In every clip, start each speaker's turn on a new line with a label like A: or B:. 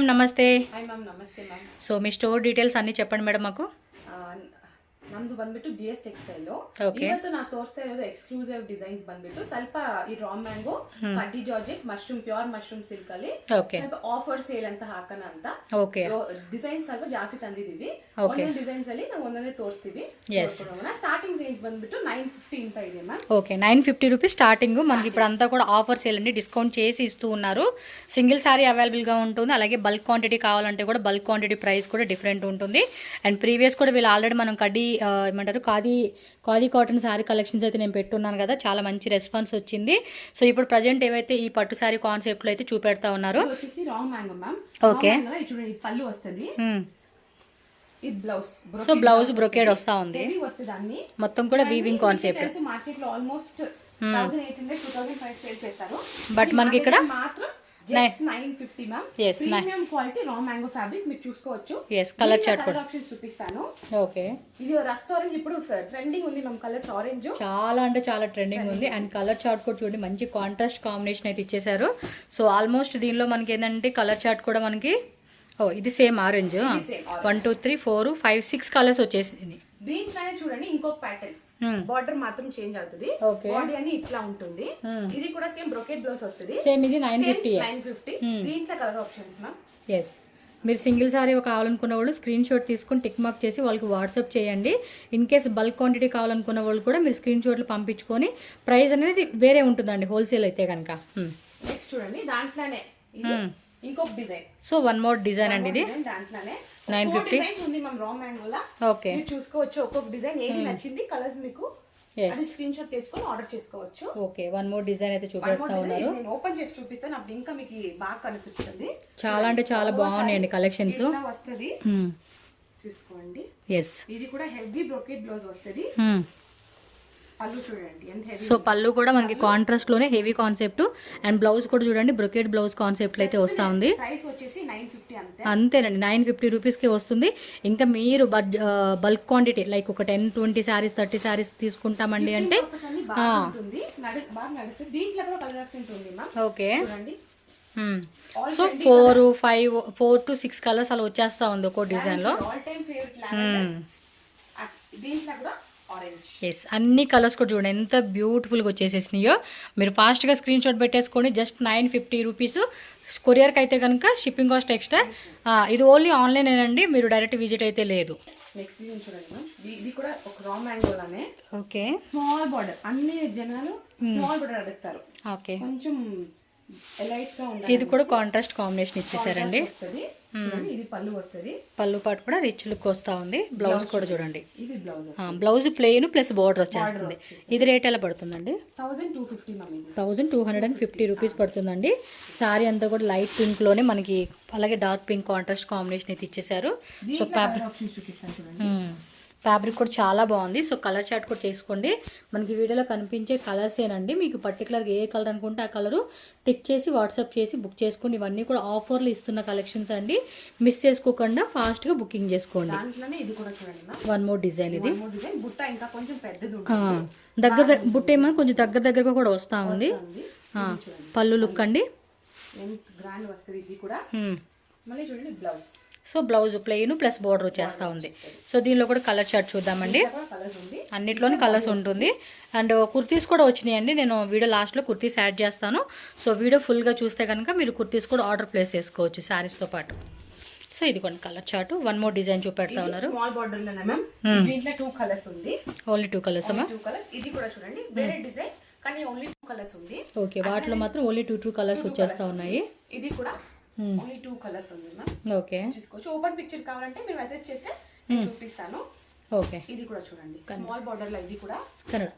A: నమస్తే.
B: Hi ma'am. నమస్తే ma'am.
A: So మీ store details అన్ని చెప్పండి మేడం మాకు.
B: ನಮ್ದು ಬಂದ್ಬಿಟ್ಟು DS ಟೆಕ್ಸ್ಟೈಲ್. ಇವತ್ತು ನಾವು ತೋರಿಸ್ತಾ ಇರೋದು ಎಕ್ಸ್ಕ್ಲೂಸಿವ್ ಡಿಸೈನ್ಸ್ ಬಂದ್ಬಿಟ್ಟು ಸ್ವಲ್ಪ ಈ ರಾ ಮ್ಯಾಂಗೋ, ಕಡ್ಡಿ georgette, mushroom, pure mushroom silk ಅಲ್ಲಿ ಸ್ವಲ್ಪ ಆಫರ್ ಸೇಲ್ ಅಂತ ಹಾಕೋಣ ಅಂತ ಡಿಸೈನ್ಸ್ ಸ್ವಲ್ಪ ಜಾಸ್ತಿ ತಂದಿದೀವಿ. ಒಂದೊಂದು ಡಿಸೈನ್ಸ್ ಅಲ್ಲಿ ನಾವು ಒಂದೊಂದೇ ತೋರಿಸ್ತೀವಿ. స్టార్టింగ్ రేంజ్ ಬಂದ್ಬಿಟ್ಟು 950 ಅಂತ ಇದೆ మ్యామ్.
A: Okay, 950 rupees starting. మనకి ఇప్పుడు అంతా కూడా ఆఫర్ సేల్ అండి, డిస్కౌంట్ చేసి ఇస్తూ ఉన్నారు. సింగిల్ సారీ అవైలబుల్ గా ఉంటుంది, అలాగే బల్క్ క్వాంటిటీ కావాలంటే కూడా బల్క్ క్వాంటిటీ ప్రైస్ కూడా డిఫరెంట్ ఉంటుంది. అండ్ ప్రీవియస్ కూడా వీళ్ళు ఆల్రెడీ మనం కడ్డీ ఏమంటారు ఖాదీ కాటన్ శారీ కలెక్షన్స్ అయితే నేను పెట్టున్నాను కదా, చాలా మంచి రెస్పాన్స్ వచ్చింది. సో ఇప్పుడు ప్రజెంట్ ఏవైతే ఈ పట్టు శారీ కాన్సెప్ట్ లో అయితే చూపెడతా ఉన్నారు. ఓకే,
B: పళ్ళు వస్తుంది,
A: సో బ్లౌజ్ బ్రొకేడ్ వస్తా ఉంది, మొత్తం కూడా వీవింగ్ కాన్సెప్ట్.
B: మార్కెట్ లో ఆల్మోస్ట్ 1800-2500 సేల్ చేస్తారు,
A: బట్ మనకి ఇక్కడ
B: మాత్రం 950 ma'am. Premium quality raw mango fabric మీరు చూసుకోవచ్చు.
A: కలర్ చార్ట్ కూడా
B: ఆప్షన్స్ చూపిస్తాను.
A: ఓకే,
B: ఇది రస్ట్ ఆరెంజ్ ఇప్పుడు ట్రెండింగ్ ఉంది మ్యామ్. కలర్స్ ఆరెంజ్
A: చాలా అంటే చాలా ట్రెండింగ్ ఉంది. అండ్ కలర్ చార్ట్ కూడా చూడండి, మంచి కాంట్రాస్ట్ కాంబినేషన్ అయితే ఇచ్చేసారు. సో ఆల్మోస్ట్ దీనిలో మనకి ఏంటంటే కలర్ చార్ట్ కూడా మనకి ఇది సేమ్ ఆరెంజ్ 1 2 3 4 5 6 కలర్స్ వచ్చేసింది.
B: దీంట్లోనే చూడండి ఇంకొక ప్యాటర్న్, బార్డర్ మాత్రం చేంజ్ అవుతుంది, బాడీ అని ఇట్లా ఉంటుంది. ఇది కూడా సేమ్ బ్రొకెట్ బ్లౌజ్ వస్తుంది,
A: సేమ్ ఇది 950.
B: దీంట్లో కలర్ ఆప్షన్స్ మ్యామ్.
A: ఎస్, మీరు సింగిల్ సారీ కావాలనుకున్న వాళ్ళు స్క్రీన్ షాట్ తీసుకొని టిక్ మార్క్ చేసి వాళ్ళకి వాట్సాప్ చేయండి. ఇన్ కేస్ బల్క్ క్వాంటిటీ కావాలనుకున్న వాళ్ళు కూడా మీరు స్క్రీన్ షాట్లు పంపించుకొని ప్రైస్ అనేది వేరే ఉంటుందండి హోల్సేల్ అయితే కనుక.
B: నెక్స్ట్ చూడండి, దాంట్లోనే ఇంకొక design.
A: So one more design అండి, ఇది
B: దాంట్లోనే
A: 950
B: ఉంది మ్యామ్. రా మ్యాంగోలా
A: ఓకే,
B: చూసుకోవచ్చు. ఒక్కొక్క డిజైన్ ఏది నచ్చింది కలర్స్ మీకు స్క్రీన్ షాట్ తీసుకొని ఆర్డర్ చేసుకోవచ్చు.
A: ఓకే, వన్ మోర్ డిజైన్ అయితే చూపిస్తా ఉన్నారు.
B: నేను ఓపెన్ చేసి చూపిస్తాను, అప్పుడు ఇంకా మీకు బాగా కనిపిస్తుంది.
A: చాలా అంటే చాలా బాగున్నాయండి కలెక్షన్స్.
B: వస్తుంది చూసుకోండి.
A: ఎస్,
B: ఇది కూడా హెవీ బ్రోకెట్ బ్లౌజ్ వస్తుంది.
A: సో పళ్ళు కూడా మనకి కాంట్రాస్ట్ లోనే హెవీ కాన్సెప్ట్, అండ్ బ్లౌజ్ కూడా చూడండి బ్రొకెట్ బ్లౌజ్ కాన్సెప్ట్ అయితే వస్తా ఉంది. అంతేనండి, 950 రూపీస్కి వస్తుంది. ఇంకా మీరు బల్క్ క్వాంటిటీ లైక్ ఒక 10-20 శారీస్ 30 శారీస్ తీసుకుంటామండి అంటే ఓకే. సో 4 to 6 కలర్స్ అలా వచ్చేస్తా ఉంది ఒక్కో డిజైన్ లో. ఎస్, అన్ని కలర్స్ కూడా చూడండి ఎంత బ్యూటిఫుల్గా వచ్చేసేసినాయో. మీరు ఫాస్ట్గా స్క్రీన్ షాట్ పెట్టేసుకోండి. Just 950 rupees. కొరియర్కి అయితే కనుక షిప్పింగ్ కాస్ట్ ఎక్స్ట్రా. ఇది ఓన్లీ ఆన్లైన్ ఏనండి, మీరు డైరెక్ట్ విజిట్ అయితే లేదు.
B: నెక్స్ట్ చూడండి మ్యామ్, ఇది కూడా ఒక రా మ్యాంగోలానే.
A: ఓకే,
B: స్మాల్ బార్డర్, అన్ని జనాలు స్మాల్ బార్డర్ అడుగుతారు.
A: ఓకే,
B: కొంచెం లైట్ గా ఉండాలి.
A: ఇది కూడా కాంట్రాస్ట్ కాంబినేషన్ ఇచ్చేసారండి.
B: ఇది పళ్ళు వస్తుంది,
A: పళ్ళు పాటు కూడా రిచ్ లుక్ వస్తా ఉంది. బ్లౌజ్ కూడా చూడండి,
B: ఇది
A: బ్లౌజ్ ప్లెయిన్ ప్లస్ బోర్డర్ వచ్చేస్తుంది. ఇది రేట్ ఎలా పడుతుందండి?
B: 1250
A: రూపీస్ పడుతుందండి. సారీ అంతా కూడా లైట్ పింక్ లోనే మనకి అలాగే డార్క్ పింక్ కాంట్రాస్ట్ కాంబినేషన్ అయితే ఇచ్చేసారు. సో ఫ్యాబ్రిక్ కూడా చాలా బాగుంది. సో కలర్ చార్ట్ కూడా చేసుకోండి. మనకి వీడియోలో కనిపించే కలర్స్ ఏనండి, మీకు పర్టికులర్గా ఏ కలర్ అనుకుంటే ఆ కలరు టిక్ చేసి వాట్సాప్ చేసి బుక్ చేసుకోండి. ఇవన్నీ కూడా ఆఫర్లు ఇస్తున్న కలెక్షన్స్ అండి, మిస్ చేసుకోకుండా ఫాస్ట్గా బుకింగ్ చేసుకోండి. వన్ మోర్ డిజైన్, ఇది దగ్గర బుట్ట ఏమో కొంచెం దగ్గరగా కూడా వస్తూ ఉంది. పళ్ళు లుక్ అండి, so blouse plain plus border వచ్చేస్తూ ఉంది. సో దీనిలో కూడా కలర్ చార్ట్ చూద్దామండి. అన్నిట్లోనూ కలర్స్ ఉంటుంది. అండ్ కుర్తీస్ కూడా వచ్చినాయండి, నేను వీడియో లాస్ట్లో కుర్తీస్ యాడ్ చేస్తాను. సో వీడియో ఫుల్గా చూస్తే కనుక మీరు కుర్తీస్ కూడా ఆర్డర్ ప్లేస్ చేసుకోవచ్చు శారీస్తో పాటు. సో ఇది కొన్ని colour chart. One more design చూపెడతా ఉన్నారు.
B: స్మాల్ బార్డర్ లోనే మ్యామ్, దీంట్లో 2 కలర్స్ ఉంది.
A: ఓన్లీ 2 కలర్స్ అమ్మా.
B: 2 కలర్స్. ఇది కూడా చూడండి వేరే డిజైన్ కానీ ఓన్లీ 2 కలర్స్ ఉంది.
A: ఓకే, వాటిలో మాత్రం ఓన్లీ 2 కలర్స్ వచ్చేస్తా ఉన్నాయి.
B: ఇది కూడా ఓన్లీ 2 కలర్స్ ఉంది మ్యామ్.
A: ఓకే,
B: చూసుకోవచ్చు. ఓపెన్ పిక్చర్ కావాలంటే మీరు మెసేజ్ చేస్తే నేను చూపిస్తాను.
A: ఓకే,
B: ఇది కూడా చూడండి స్మాల్ బార్డర్ లో, ఇది కూడా
A: కన్నడ.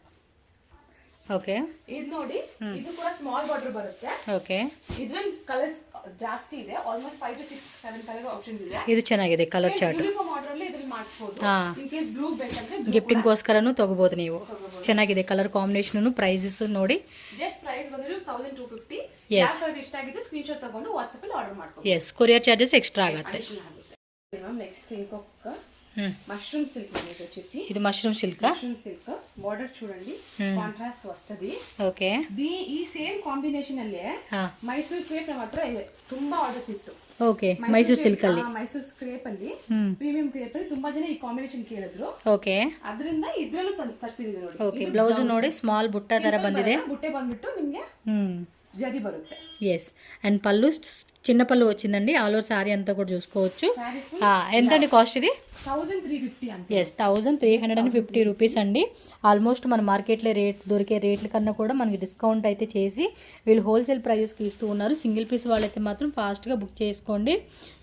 A: ಓಕೆ
B: ಇದು ನೋಡಿ ಇದು ಕೂಡ ಸ್ಮಾಲ್ ಬಾರ್ಡರ್ ಬರುತ್ತೆ.
A: ಓಕೆ
B: ಇದರಲ್ಲಿ ಕಲರ್ಸ್ ಜಾಸ್ತಿ ಇದೆ, ಆಲ್ಮೋಸ್ಟ್ 5 to 6 7 ಕಲರ್ ಆಪ್ಷನ್ಸ್ ಇದೆ.
A: ಇದು ಚೆನ್ನಾಗಿದೆ ಕಲರ್ ಚಾರ್ಟ್.
B: ಯೂನಿಫಾರ್ಮ್ ಆರ್ಡರ್ ಅಲ್ಲಿ ಇದರಲ್ಲಿ ಮಾಡ್ಬೋದು. ಇನ್ ಕೇಸ್ ಬ್ಲೂ ಬೇಕಂದ್ರೆ
A: ಗಿಫ್ಟಿಂಗ್ ಗೋಸ್ಕರನು ತಗೋಬಹುದು ನೀವು. ಚೆನ್ನಾಗಿದೆ ಕಲರ್ ಕಾಂಬಿನೇಷನ್. ಪ್ರೈಸಸ್ ನೋಡಿ,
B: ಜಸ್ಟ್ ಪ್ರೈಸ್ ಬಂದ್ರೆ 1250. ಯಾವ ಕಲರ್ ಇಷ್ಟ ಆಗಿದೆ ಸ್ಕ್ರೀನ್ ಶಾಟ್ ತಗೊಂಡು ವಾಟ್ಸ್ಆಪ್ ಅಲ್ಲಿ ಆರ್ಡರ್ ಮಾಡ್ಕೊಳ್ಳಿ.
A: yes ಕೊರಿಯರ್ ಚಾರ್ಜಸ್ ಎಕ್ಸ್ಟ್ರಾ ಆಗುತ್ತೆ.
B: నెక్స్ట్ ఇంకొక మష్రూమ్ సిల్క్ అనేది వచ్చేసి,
A: ఇది mushroom silk.
B: Mushroom silk border చూడండి కాంట్రాస్ట్ వస్తది.
A: ఓకే,
B: ఈ సేమ్ ಕಾಂಬಿನೇಷನ್ ಅಲ್ಲೇ ಮೈಸೂರು ಕ್ರೇಪ್ ನಮ್ಮ ಹತ್ರ ತುಂಬಾ ಆರ್ಡರ್ಸ್ ಇತ್ತು.
A: ಓಕೆ ಮೈಸೂರು ಸಿಲ್ಕಲ್ಲಿ.
B: ಮೈಸೂರು ಕ್ರೇಪ್ ಅಲ್ಲಿ ಪ್ರೀಮಿಯಂ ಕ್ರೇಪ್ ಅಲ್ಲಿ ತುಂಬಾ ಜನ ಈ ಕಾಂಬಿನೇಷನ್ ಕೇಳಿದ್ರು.
A: ಓಕೆ,
B: ಅದರಿಂದ ಇದ್ರಲ್ಲೂ ತರಿಸಿದೀವಿ ನೋಡಿ.
A: ಓಕೆ, ಬ್ಲೌಸ್ ನೋಡಿ ಸ್ಮಾಲ್ ಬುಟ್ಟ ತರ ಬಂದಿದೆ.
B: ಬುಟ್ಟೆ ಬಂದ್ಬಿಟ್ಟು ನಿಮ್ಗೆ ಜರಿ ಬರುತ್ತೆ.
A: ఎస్, అండ్ పళ్ళు చిన్న పళ్ళు వచ్చిందండి. ఆల్ ఓవర్ శారీ అంతా కూడా చూసుకోవచ్చు. ఎంత అండి కాస్ట్ ఇది?
B: 1350 అంతే.
A: ఎస్, 1350 రూపీస్ అండి. ఆల్మోస్ట్ మన మార్కెట్లో దొరికే రేట్ల కన్నా కూడా మనకి డిస్కౌంట్ అయితే చేసి వీళ్ళు హోల్సేల్ ప్రైజెస్కి ఇస్తూ ఉన్నారు. సింగిల్ పీస్ వాళ్ళైతే మాత్రం ఫాస్ట్గా బుక్ చేసుకోండి.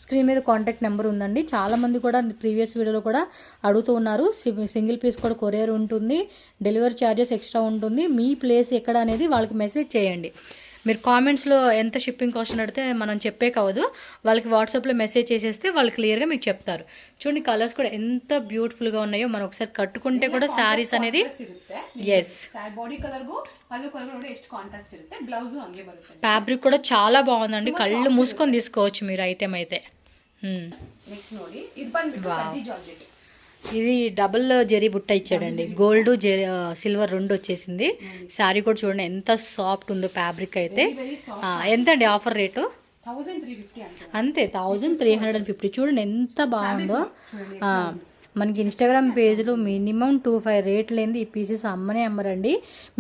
A: స్క్రీన్ మీద కాంటాక్ట్ నెంబర్ ఉందండి. చాలామంది కూడా ప్రీవియస్ వీడియోలో కూడా అడుగుతూ ఉన్నారు. సింగిల్ పీస్ కూడా కొరియర్ ఉంటుంది, డెలివరీ ఛార్జెస్ ఎక్స్ట్రా ఉంటుంది. మీ ప్లేస్ ఎక్కడ అనేది వాళ్ళకి మెసేజ్ చేయండి. మీరు కామెంట్స్లో ఎంత షిప్పింగ్ కాస్ట్ అని అడిగితే మనం చెప్పే కావదు, వాళ్ళకి వాట్సాప్లో మెసేజ్ చేసేస్తే వాళ్ళు క్లియర్గా మీకు చెప్తారు. చూడండి కలర్స్ కూడా ఎంత బ్యూటిఫుల్గా ఉన్నాయో. మనం ఒకసారి కట్టుకుంటే కూడా శారీస్ అనేది ఎస్
B: ಬಾಡಿ ಕಲರ್ಗೂ ಪಲ್ಲು ಕಲರ್ ನೋಡಿ ಎಷ್ಟು ಕಾಂಟ್ರಾಸ್ಟ್ ಇರುತ್ತೆ. ಬ್ಲೌಸ್ ಹಂಗೆ ಬರುತ್ತೆ.
A: ఫ్యాబ్రిక్ కూడా చాలా బాగుందండి. కళ్ళు మూసుకొని తీసుకోవచ్చు మీరు ఐటెం అయితే.
B: నెక్స్ట్ ನೋಡಿ ఇది ಬಂದ್ಬಿಟ್ಟು ಕಡ್ಡಿ ಜಾರ್ಜೆಟ್.
A: ఇది డబుల్ జెరీ బుట్ట ఇచ్చాడండి. గోల్డ్ సిల్వర్ రెండు వచ్చేసింది. శారీ కూడా చూడండి ఎంత సాఫ్ట్ ఉందో ఫ్యాబ్రిక్ అయితే. ఎంత అండి ఆఫర్ రేటు?
B: 1350
A: అంతే, 1350. చూడండి ఎంత బాగుందో. మనకి ఇన్స్టాగ్రామ్ పేజ్లో మినిమం 25 రేట్ లేనిది ఈ పీసెస్ అమ్మనే అమ్మరండి.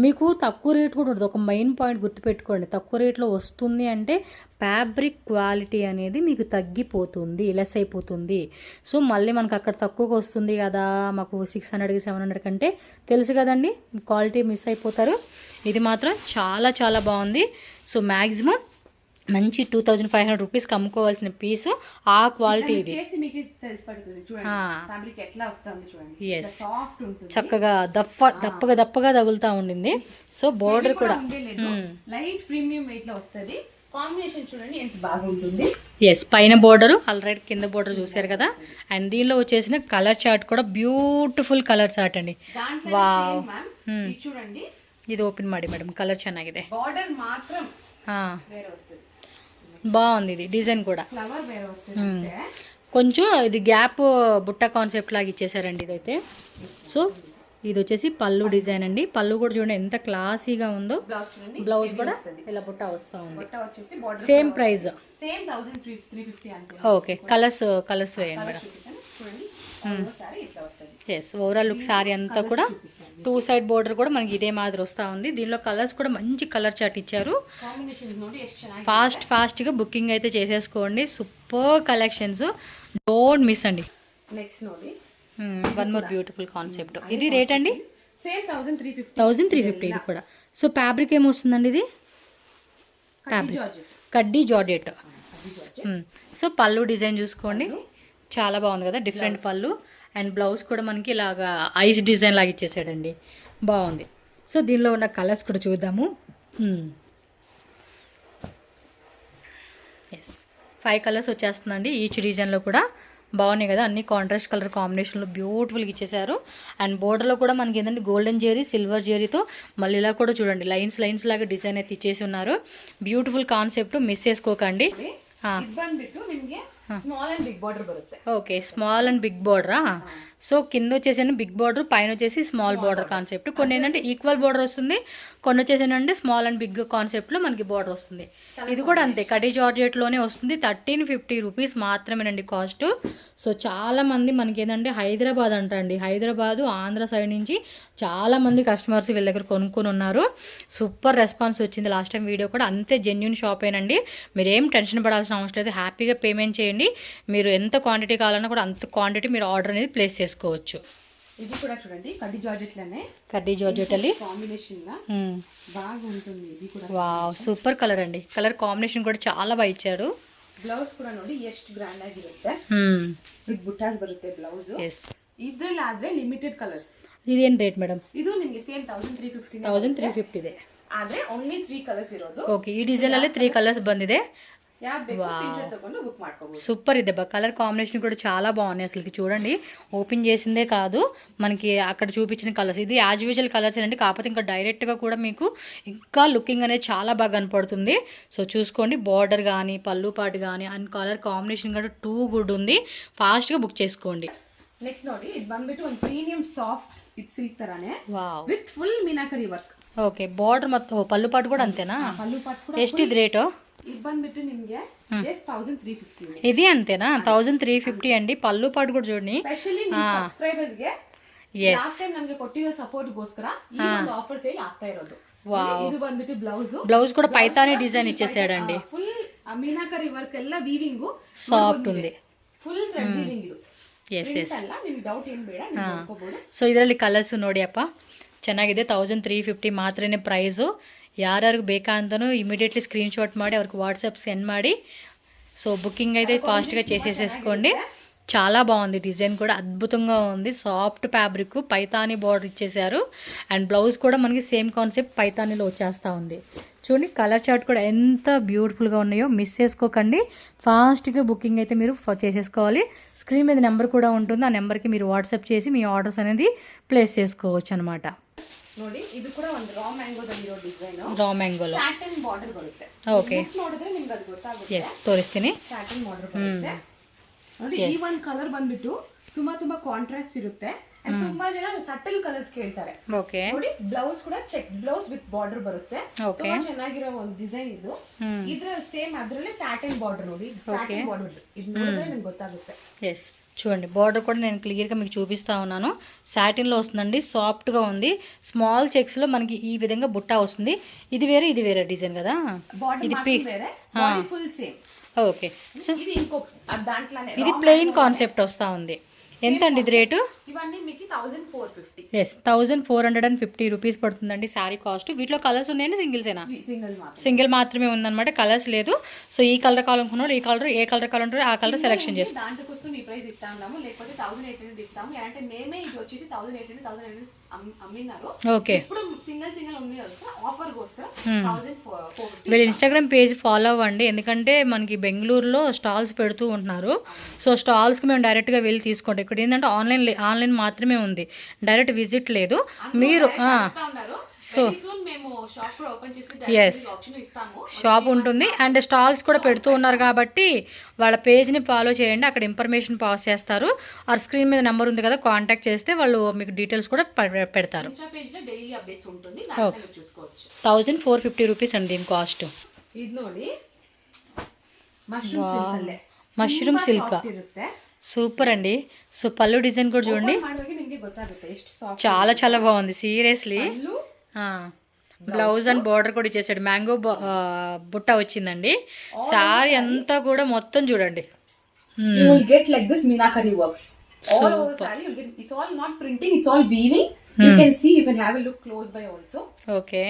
A: మీకు తక్కువ రేట్ కూడా ఉంటుంది. ఒక మెయిన్ పాయింట్ గుర్తుపెట్టుకోండి, తక్కువ రేట్లో వస్తుంది అంటే ఫ్యాబ్రిక్ క్వాలిటీ అనేది మీకు తగ్గిపోతుంది, లెస్ అయిపోతుంది. సో మళ్ళీ మనకు అక్కడ తక్కువగా వస్తుంది కదా, మాకు 600కి 700 కంటే తెలుసు కదండి, క్వాలిటీ మిస్ అయిపోతారు. ఇది మాత్రం చాలా చాలా బాగుంది. సో మ్యాక్సిమం మంచి 2500 రూపీస్కి అమ్ముకోవాల్సిన పీసు ఆ క్వాలిటీ ఇది. ఎస్, చక్కగా దప్పగా తగులుతూ ఉండింది. సో బోర్డర్ కూడా
B: లైట్ ప్రీమియం వెయిట్ లో వస్తుంది. కాంబినేషన్ చూడండి ఎంత బాగుంటుంది.
A: ఎస్, పైన బోర్డర్ ఆల్రెడీ కింద బోర్డర్ చూసారు కదా. అండ్ దీనిలో వచ్చేసిన కలర్ చార్ట్ కూడా బ్యూటిఫుల్ ಕಲರ್ ಚಾರ್ಟ್ అండి. వావ్,
B: చూడండి
A: ఇది ఓపెన్ ಮಾಡಿ మేడం, కలర్ ಚೆನ್ನಾಗಿದೆ.
B: బార్డర్ మాత్రం వేరే వస్తుంది.
A: బాగుంది ఇది డిజైన్ కూడా.
B: ఫ్లవర్ వేరే వస్తుంది.
A: కొంచెం ఇది గ్యాప్ బుట్ట కాన్సెప్ట్ లాగా ఇచ్చేసారండి ఇదైతే. సో ఇది వచ్చేసి పళ్ళు డిజైన్ అండి. పళ్ళు కూడా చూడండి ఎంత క్లాసీగా ఉందో. బ్లౌజ్ కూడా ఇలా బుట్ట వస్తూ ఉంది. సేమ్ ప్రైస్,
B: సేమ్ 1350 అంతే.
A: ఓకే, కలర్స్ వేయండి madam. Yes, overall look sari అంతా కూడా 2 సైడ్ బోర్డర్ కూడా మనకి ఇదే మాదిరి వస్తూ ఉంది. దీనిలో కలర్స్ కూడా మంచి కలర్ చార్ట్ ఇచ్చారు. ఫాస్ట్గా బుకింగ్ అయితే చేసేసుకోండి. సూపర్ కలెక్షన్స్, డోంట్ మిస్ అండి.
B: నెక్స్ట్ ನೋಡಿ
A: వన్ మోర్ బ్యూటిఫుల్ కాన్సెప్ట్. ఇది రేట్ అండి
B: సేమ్
A: 1350 ఇది కూడా. సో ఫ్యాబ్రిక్ ఏమొస్తుందండి ఇది? ఫ్యాబ్రిక్ కడ్డీ జార్జెట్. సో పళ్ళు డిజైన్ చూసుకోండి, చాలా బాగుంది కదా, డిఫరెంట్ పళ్ళు. అండ్ బ్లౌజ్ కూడా మనకి ఇలాగా ఐస్ డిజైన్ లాగా ఇచ్చేసాడండి, బాగుంది. సో దీనిలో ఉన్న కలర్స్ కూడా చూద్దాము. ఎస్, 5 కలర్స్ వచ్చేస్తుందండి ఈచ్ డిజైన్లో కూడా. బాగున్నాయి కదా, అన్ని కాంట్రాస్ట్ కలర్ కాంబినేషన్లో బ్యూటిఫుల్గా ఇచ్చేసారు. అండ్ బోర్డర్లో కూడా మనకి ఏంటంటే గోల్డెన్ జెరీ సిల్వర్ జెరీతో మళ్ళీ ఇలా కూడా చూడండి లైన్స్ లాగా డిజైన్ అయితే ఇచ్చేసి ఉన్నారు. బ్యూటిఫుల్ కాన్సెప్ట్, మిస్ చేసుకోకండి.
B: స్మాల్ అండ్ బిగ్ బార్డర్ బರುತ್ತೆ.
A: ఓకే, స్మాల్ అండ్ బిగ్ బార్డరా? సో కింద వచ్చేసి బిగ్ బార్డర్, పైన వచ్చేసి స్మాల్ బార్డర్ కాన్సెప్ట్. కొన్ని ఏంటంటే ఈక్వల్ బార్డర్ వస్తుంది, కొన్ని వచ్చేసి ఏంటంటే స్మాల్ అండ్ బిగ్ కాన్సెప్ట్లో మనకి బార్డర్ వస్తుంది. ఇది కూడా అంతే, కడీ జార్జెట్లోనే వస్తుంది. 1350 రూపీస్ మాత్రమేనండి కాస్ట్. సో చాలామంది మనకి ఏంటంటే హైదరాబాద్ అంటండి, హైదరాబాదు ఆంధ్ర సైడ్ నుంచి చాలామంది కస్టమర్స్ వీళ్ళ దగ్గర కొనుక్కొని ఉన్నారు. సూపర్ రెస్పాన్స్ వచ్చింది. లాస్ట్ టైం వీడియో కూడా అంతే జెన్యూన్ షాప్ ఏనండి. మీరు ఏం టెన్షన్ పడాల్సిన అవసరం లేదు, హ్యాపీగా పేమెంట్ చేయండి. మీరు ఎంత క్వాంటిటీ కావాలన్నా కూడా అంత క్వాంటిటీ మీరు ఆర్డర్ అనేది ప్లేస్ చేసుకోవచ్చు.
B: ఇది కూడా చూడండి కడ్డీ జార్జెట్ లోనే,
A: కడ్డీ జార్జెట్ ಅಲ್ಲಿ
B: కాంబినేషన్ లా బాగా ఉంటుంది. ఇది కూడా
A: వావ్, సూపర్ కలర్ అండి. కలర్ కాంబినేషన్ కూడా చాలా బాగా ఇచ్చారు.
B: ಬ್ಲೌಸ್ ಕೂಡ ನೋಡಿ ಎಷ್ಟು ಗ್ರ್ಯಾಂಡ್ ಆಗಿರುತ್ತೆ. ಇದು ಬುಟ್ಟಾಸ್ ಬರುತ್ತೆ ಬ್ಲೌಸ್.
A: ಎಸ್,
B: ಇದ್ರಲ್ಲಿ ಆದ್ರೆ ಲಿಮಿಟೆಡ್ ಕಲರ್ಸ್.
A: ಇದೇನ್ ರೇಟ್ ಮೇಡಮ್?
B: ಇದು ನಿಮಗೆ ಸೇಮ್
A: 1350 ಇದೆ.
B: ಆದ್ರೆ ಓನ್ಲಿ 3 ಕಲರ್ಸ್ ಇರೋದು.
A: ಓಕೆ, ಈ ಡಿಸೈನ್ ಅಲ್ಲಿ 3 ಕಲರ್ಸ್ ಬಂದಿದೆ. సూపర్ ఇది కలర్ కాంబినేషన్ కూడా చాలా బాగున్నాయి. అసలుకి చూడండి, ఓపెన్ చేసిందే కాదు మనకి అక్కడ చూపించిన కలర్స్. ఇది యాజ్ యూజువల్ కలర్స్ అండి, కాకపోతే ఇంకా డైరెక్ట్గా కూడా మీకు ఇంకా లుకింగ్ అనేది చాలా బాగా కనపడుతుంది. సో చూసుకోండి, బార్డర్ కానీ పళ్ళు పాటు కానీ అండ్ కలర్ కాంబినేషన్ కూడా టూ గుడ్ ఉంది. ఫాస్ట్గా బుక్ చేసుకోండి.
B: నెక్స్ట్ ನೋಡಿ ಇದು ಬಂದ್ಬಿಟ್ಟು ಒಂದು ಪ್ರೀಮಿಯಂ ಸಾಫ್ಟ್ ಇದು ಸಿಲ್ಕ್ ತರಾನೇ
A: wow
B: with full meenakari work.
A: Okay, border ಮತ್ತು ಪಲ್ಲು ಪಾಟ್ ಕೂಡ ಅಂತೇನಾ?
B: ಪಲ್ಲು ಪಾಟ್ ಕೂಡ
A: ಎಷ್ಟು ಇದು ರೇಟು?
B: ಇದು ಬಂದ್ಬಿಟ್ಟು ನಿಮಗೆ జస్ట్ 1350.
A: ఇది అంతేనా? 1350 ಅಂడి. ಪಲ್ಲು ಪಾಟ್ ಕೂಡ ಜೋಡಿ.
B: ಸ್ಪೆಷಲಿ ಸಬ್ಸ್ಕ್ರೈಬರ್ಸ್ ಗೆ ಲಾಸ್ಟ್ ಟೈಮ್ ನಮಗೆ ಕೊಟ್ಟಿರೋ ಸಪೋರ್ಟ್ ಗೋಸ್ಕರ ಈ ಒಂದು ಆಫರ್ ಸೇಲ್ ಆಗ್ತಾ ಇರೋದು. ಇದು ಬಂದ್ಬಿಟ್ಟು ಬ್ಲೌಸ್
A: కూడా పైతాని డిజైన్ ఇచ్చేసాడండి.
B: ఫుల్ మీనాకరి వర్క్ ಎಲ್ಲ ವೀವಿಂಗ್
A: ಸಾಫ್ಟ್ ఉంది.
B: ಫುಲ್ ಥ್ರೆಡ್ ವೀವಿಂಗ್ ಇದು.
A: Yes yes.
B: ಅಲ್ಲ ನಿಮಗೆ ಡೌಟ್ ಏನು ಬೇಡ, ನೀವು ನೋಡ್ಕೋಬಹುದು.
A: ಸೊ ಇದರಲ್ಲಿ ಕಲರ್ಸ್ ನೋಡಿ ಅಪ್ಪ, ಚೆನ್ನಾಗಿದೆ. 1350 ಮಾತ್ರನೇ ಪ್ರೈಸು. ಯಾರ್ಯಾರಿಗೆ ಬೇಕಾ ಅಂತಲೂ ಇಮಿಡಿಯೇಟ್ಲಿ ಸ್ಕ್ರೀನ್ ಶಾಟ್ ಮಾಡಿ ಅವ್ರಿಗೆ వాట్సాప్ సెండ్ ಮಾಡಿ. సో బుకింగ్ అయితే ఫాస్ట్గా చేసేసేసుకోండి. చాలా బాగుంది, డిజైన్ కూడా అద్భుతంగా ఉంది. సాఫ్ట్ ఫ్యాబ్రిక్, పైతానీ బార్డర్ ఇచ్చేసారు. అండ్ బ్లౌజ్ కూడా మనకి సేమ్ కాన్సెప్ట్ పైతానీలో వచ్చేస్తూ ఉంది. చూడండి కలర్ చార్ట్ కూడా ఎంత బ్యూటిఫుల్గా ఉన్నాయో. మిస్ చేసుకోకండి, ఫాస్ట్గా బుకింగ్ అయితే మీరు చేసేసుకోవాలి. స్క్రీన్ మీద నెంబర్ కూడా ఉంటుంది, ఆ నెంబర్కి మీరు వాట్సాప్ చేసి మీ ఆర్డర్స్ అనేది ప్లేస్ చేసుకోవచ్చు అనమాట.
B: ನೋಡಿ ಇದು ಕೂಡ ಒಂದು ರಾ ಮ್ಯಾಂಗೋದಲ್ಲಿ ಇರೋ ಡಿಸೈನ್.
A: ರಾ ಮ್ಯಾಂಗೋలో
B: ಸ್ಯಾಟಿನ್ ಬಾರ್ಡರ್ ಬರುತ್ತೆ.
A: ಓಕೆ,
B: ನೋಡಿದ್ರೆ ನಿಮಗೆ ಅದು ಗೊತ್ತಾಗುತ್ತೆ.
A: ಎಸ್ ತೋರಿಸ್ತೀನಿ.
B: ಸ್ಯಾಟಿನ್ ಬಾರ್ಡರ್ ಬರುತ್ತೆ ನೋಡಿ. ಈ ಒಂದು ಕಲರ್ ಬಂದ್ಬಿಟ್ಟು ತುಂಬಾ ಕಾಂಟ್ರಾಸ್ಟ್ ಇರುತ್ತೆ. ತುಂಬಾ ಜನ ಸಟಲ್ ಕಲರ್ಸ್ ಕೇಳ್ತಾರೆ.
A: ಓಕೆ
B: ನೋಡಿ ಬ್ಲೌಸ್ ಕೂಡ ಚೆಕ್ ಬ್ಲೌಸ್ ವಿತ್ ಬಾರ್ಡರ್ ಬರುತ್ತೆ. ತುಂಬಾ ಚೆನ್ನಾಗಿರೋ ಒಂದು ಡಿಸೈನ್ ಇದು. ಇದ್ರ ಸೇಮ್ ಅದ್ರಲ್ಲೇ ಸ್ಯಾಟಿನ್ ಬಾರ್ಡರ್ ನೋಡಿ. ಸ್ಯಾಟಿನ್ ಬಾರ್ಡರ್ ಇದು ನೋಡಿದ್ರೆ ನಿಮಗೆ ಗೊತ್ತಾಗುತ್ತೆ.
A: ఎస్ చూడండి, బార్డర్ కూడా నేను క్లియర్గా మీకు చూపిస్తా ఉన్నాను. సాటిన్లో వస్తుందండి, సాఫ్ట్గా ఉంది. స్మాల్ చెక్స్లో మనకి ఈ విధంగా బుట్ట వస్తుంది. ఇది వేరే డిజైన్ కదా. ఇది
B: ఫుల్ సేమ్.
A: ఓకే, సో
B: ఇది ఇంకొక దాంట్లోనే
A: ఇది ప్లెయిన్ కాన్సెప్ట్ వస్తూ ఉంది. ఎంత అండి ఇది రేటు?
B: ఇవన్నీ మీకు 1450.
A: ఎస్, 1450 రూపీస్ పడుతుందండి శారీ కాస్ట్. వీటిలో కలర్స్ ఉన్నాయండి, సింగిల్సేనా? సింగిల్ మాత్రమే ఉందన్నమాట, కలర్స్ లేదు. సో ఈ కలర్ కావాలనుకున్నారు, ఈ కలర్ ఏ కలర్ కావాలంటారు ఆ కలర్ సెలెక్షన్ చేసి
B: దాంట్లోకొస్తూ ఈ ప్రైస్ ఇస్తా ఉన్నాము. లేకపోతే 1800 ఇస్తాము. అంటే మేమే ఇది వచ్చేసి 1800 అమ్మినారు.
A: ఓకే,
B: ఇప్పుడు సింగిల్ ఉంది ఆఫర్ కోస్కర 1450.
A: వీళ్ళ ఇన్స్టాగ్రామ్ పేజ్ ఫాలో అవ్వండి, ఎందుకంటే మనకి బెంగళూరులో స్టాల్స్ పెడుతూ ఉంటున్నారు. సో స్టాల్స్కి మేము డైరెక్ట్గా వెళ్ళి తీసుకుంటాం. ఇక్కడ ఏంటంటే ఆన్లైన్ మాత్రమే ఉంది, డైరెక్ట్ విజిట్ లేదు. మీరు సో ఎస్, షాప్ ఉంటుంది అండ్ స్టాల్స్ కూడా పెడుతూ ఉన్నారు కాబట్టి వాళ్ళ పేజ్ని ఫాలో చేయండి. అక్కడ ఇన్ఫర్మేషన్ పాస్ చేస్తారు. ఆ స్క్రీన్ మీద నెంబర్ ఉంది కదా, కాంటాక్ట్ చేస్తే వాళ్ళు మీకు డీటెయిల్స్ కూడా పెడతారు. 1450 రూపీస్ అండి దీని కాస్ట్.
B: ఇది ನೋಡಿ
A: మష్రూమ్ సిల్క్ సూపర్ అండి. సో పళ్ళు డిజైన్ కూడా చూడండి, చాలా చాలా బాగుంది సీరియస్లీ. బ్లౌజ్ అండ్ బార్డర్ కూడా ఇచ్చేసాడు. మ్యాంగో బుట్ట వచ్చిందండి. సారీ అంతా కూడా మొత్తం చూడండి.
B: You will get like this Meenakari works. All over saree you get. It's all not printing. It's all weaving. You can see. You can have a look close by also.
A: Okay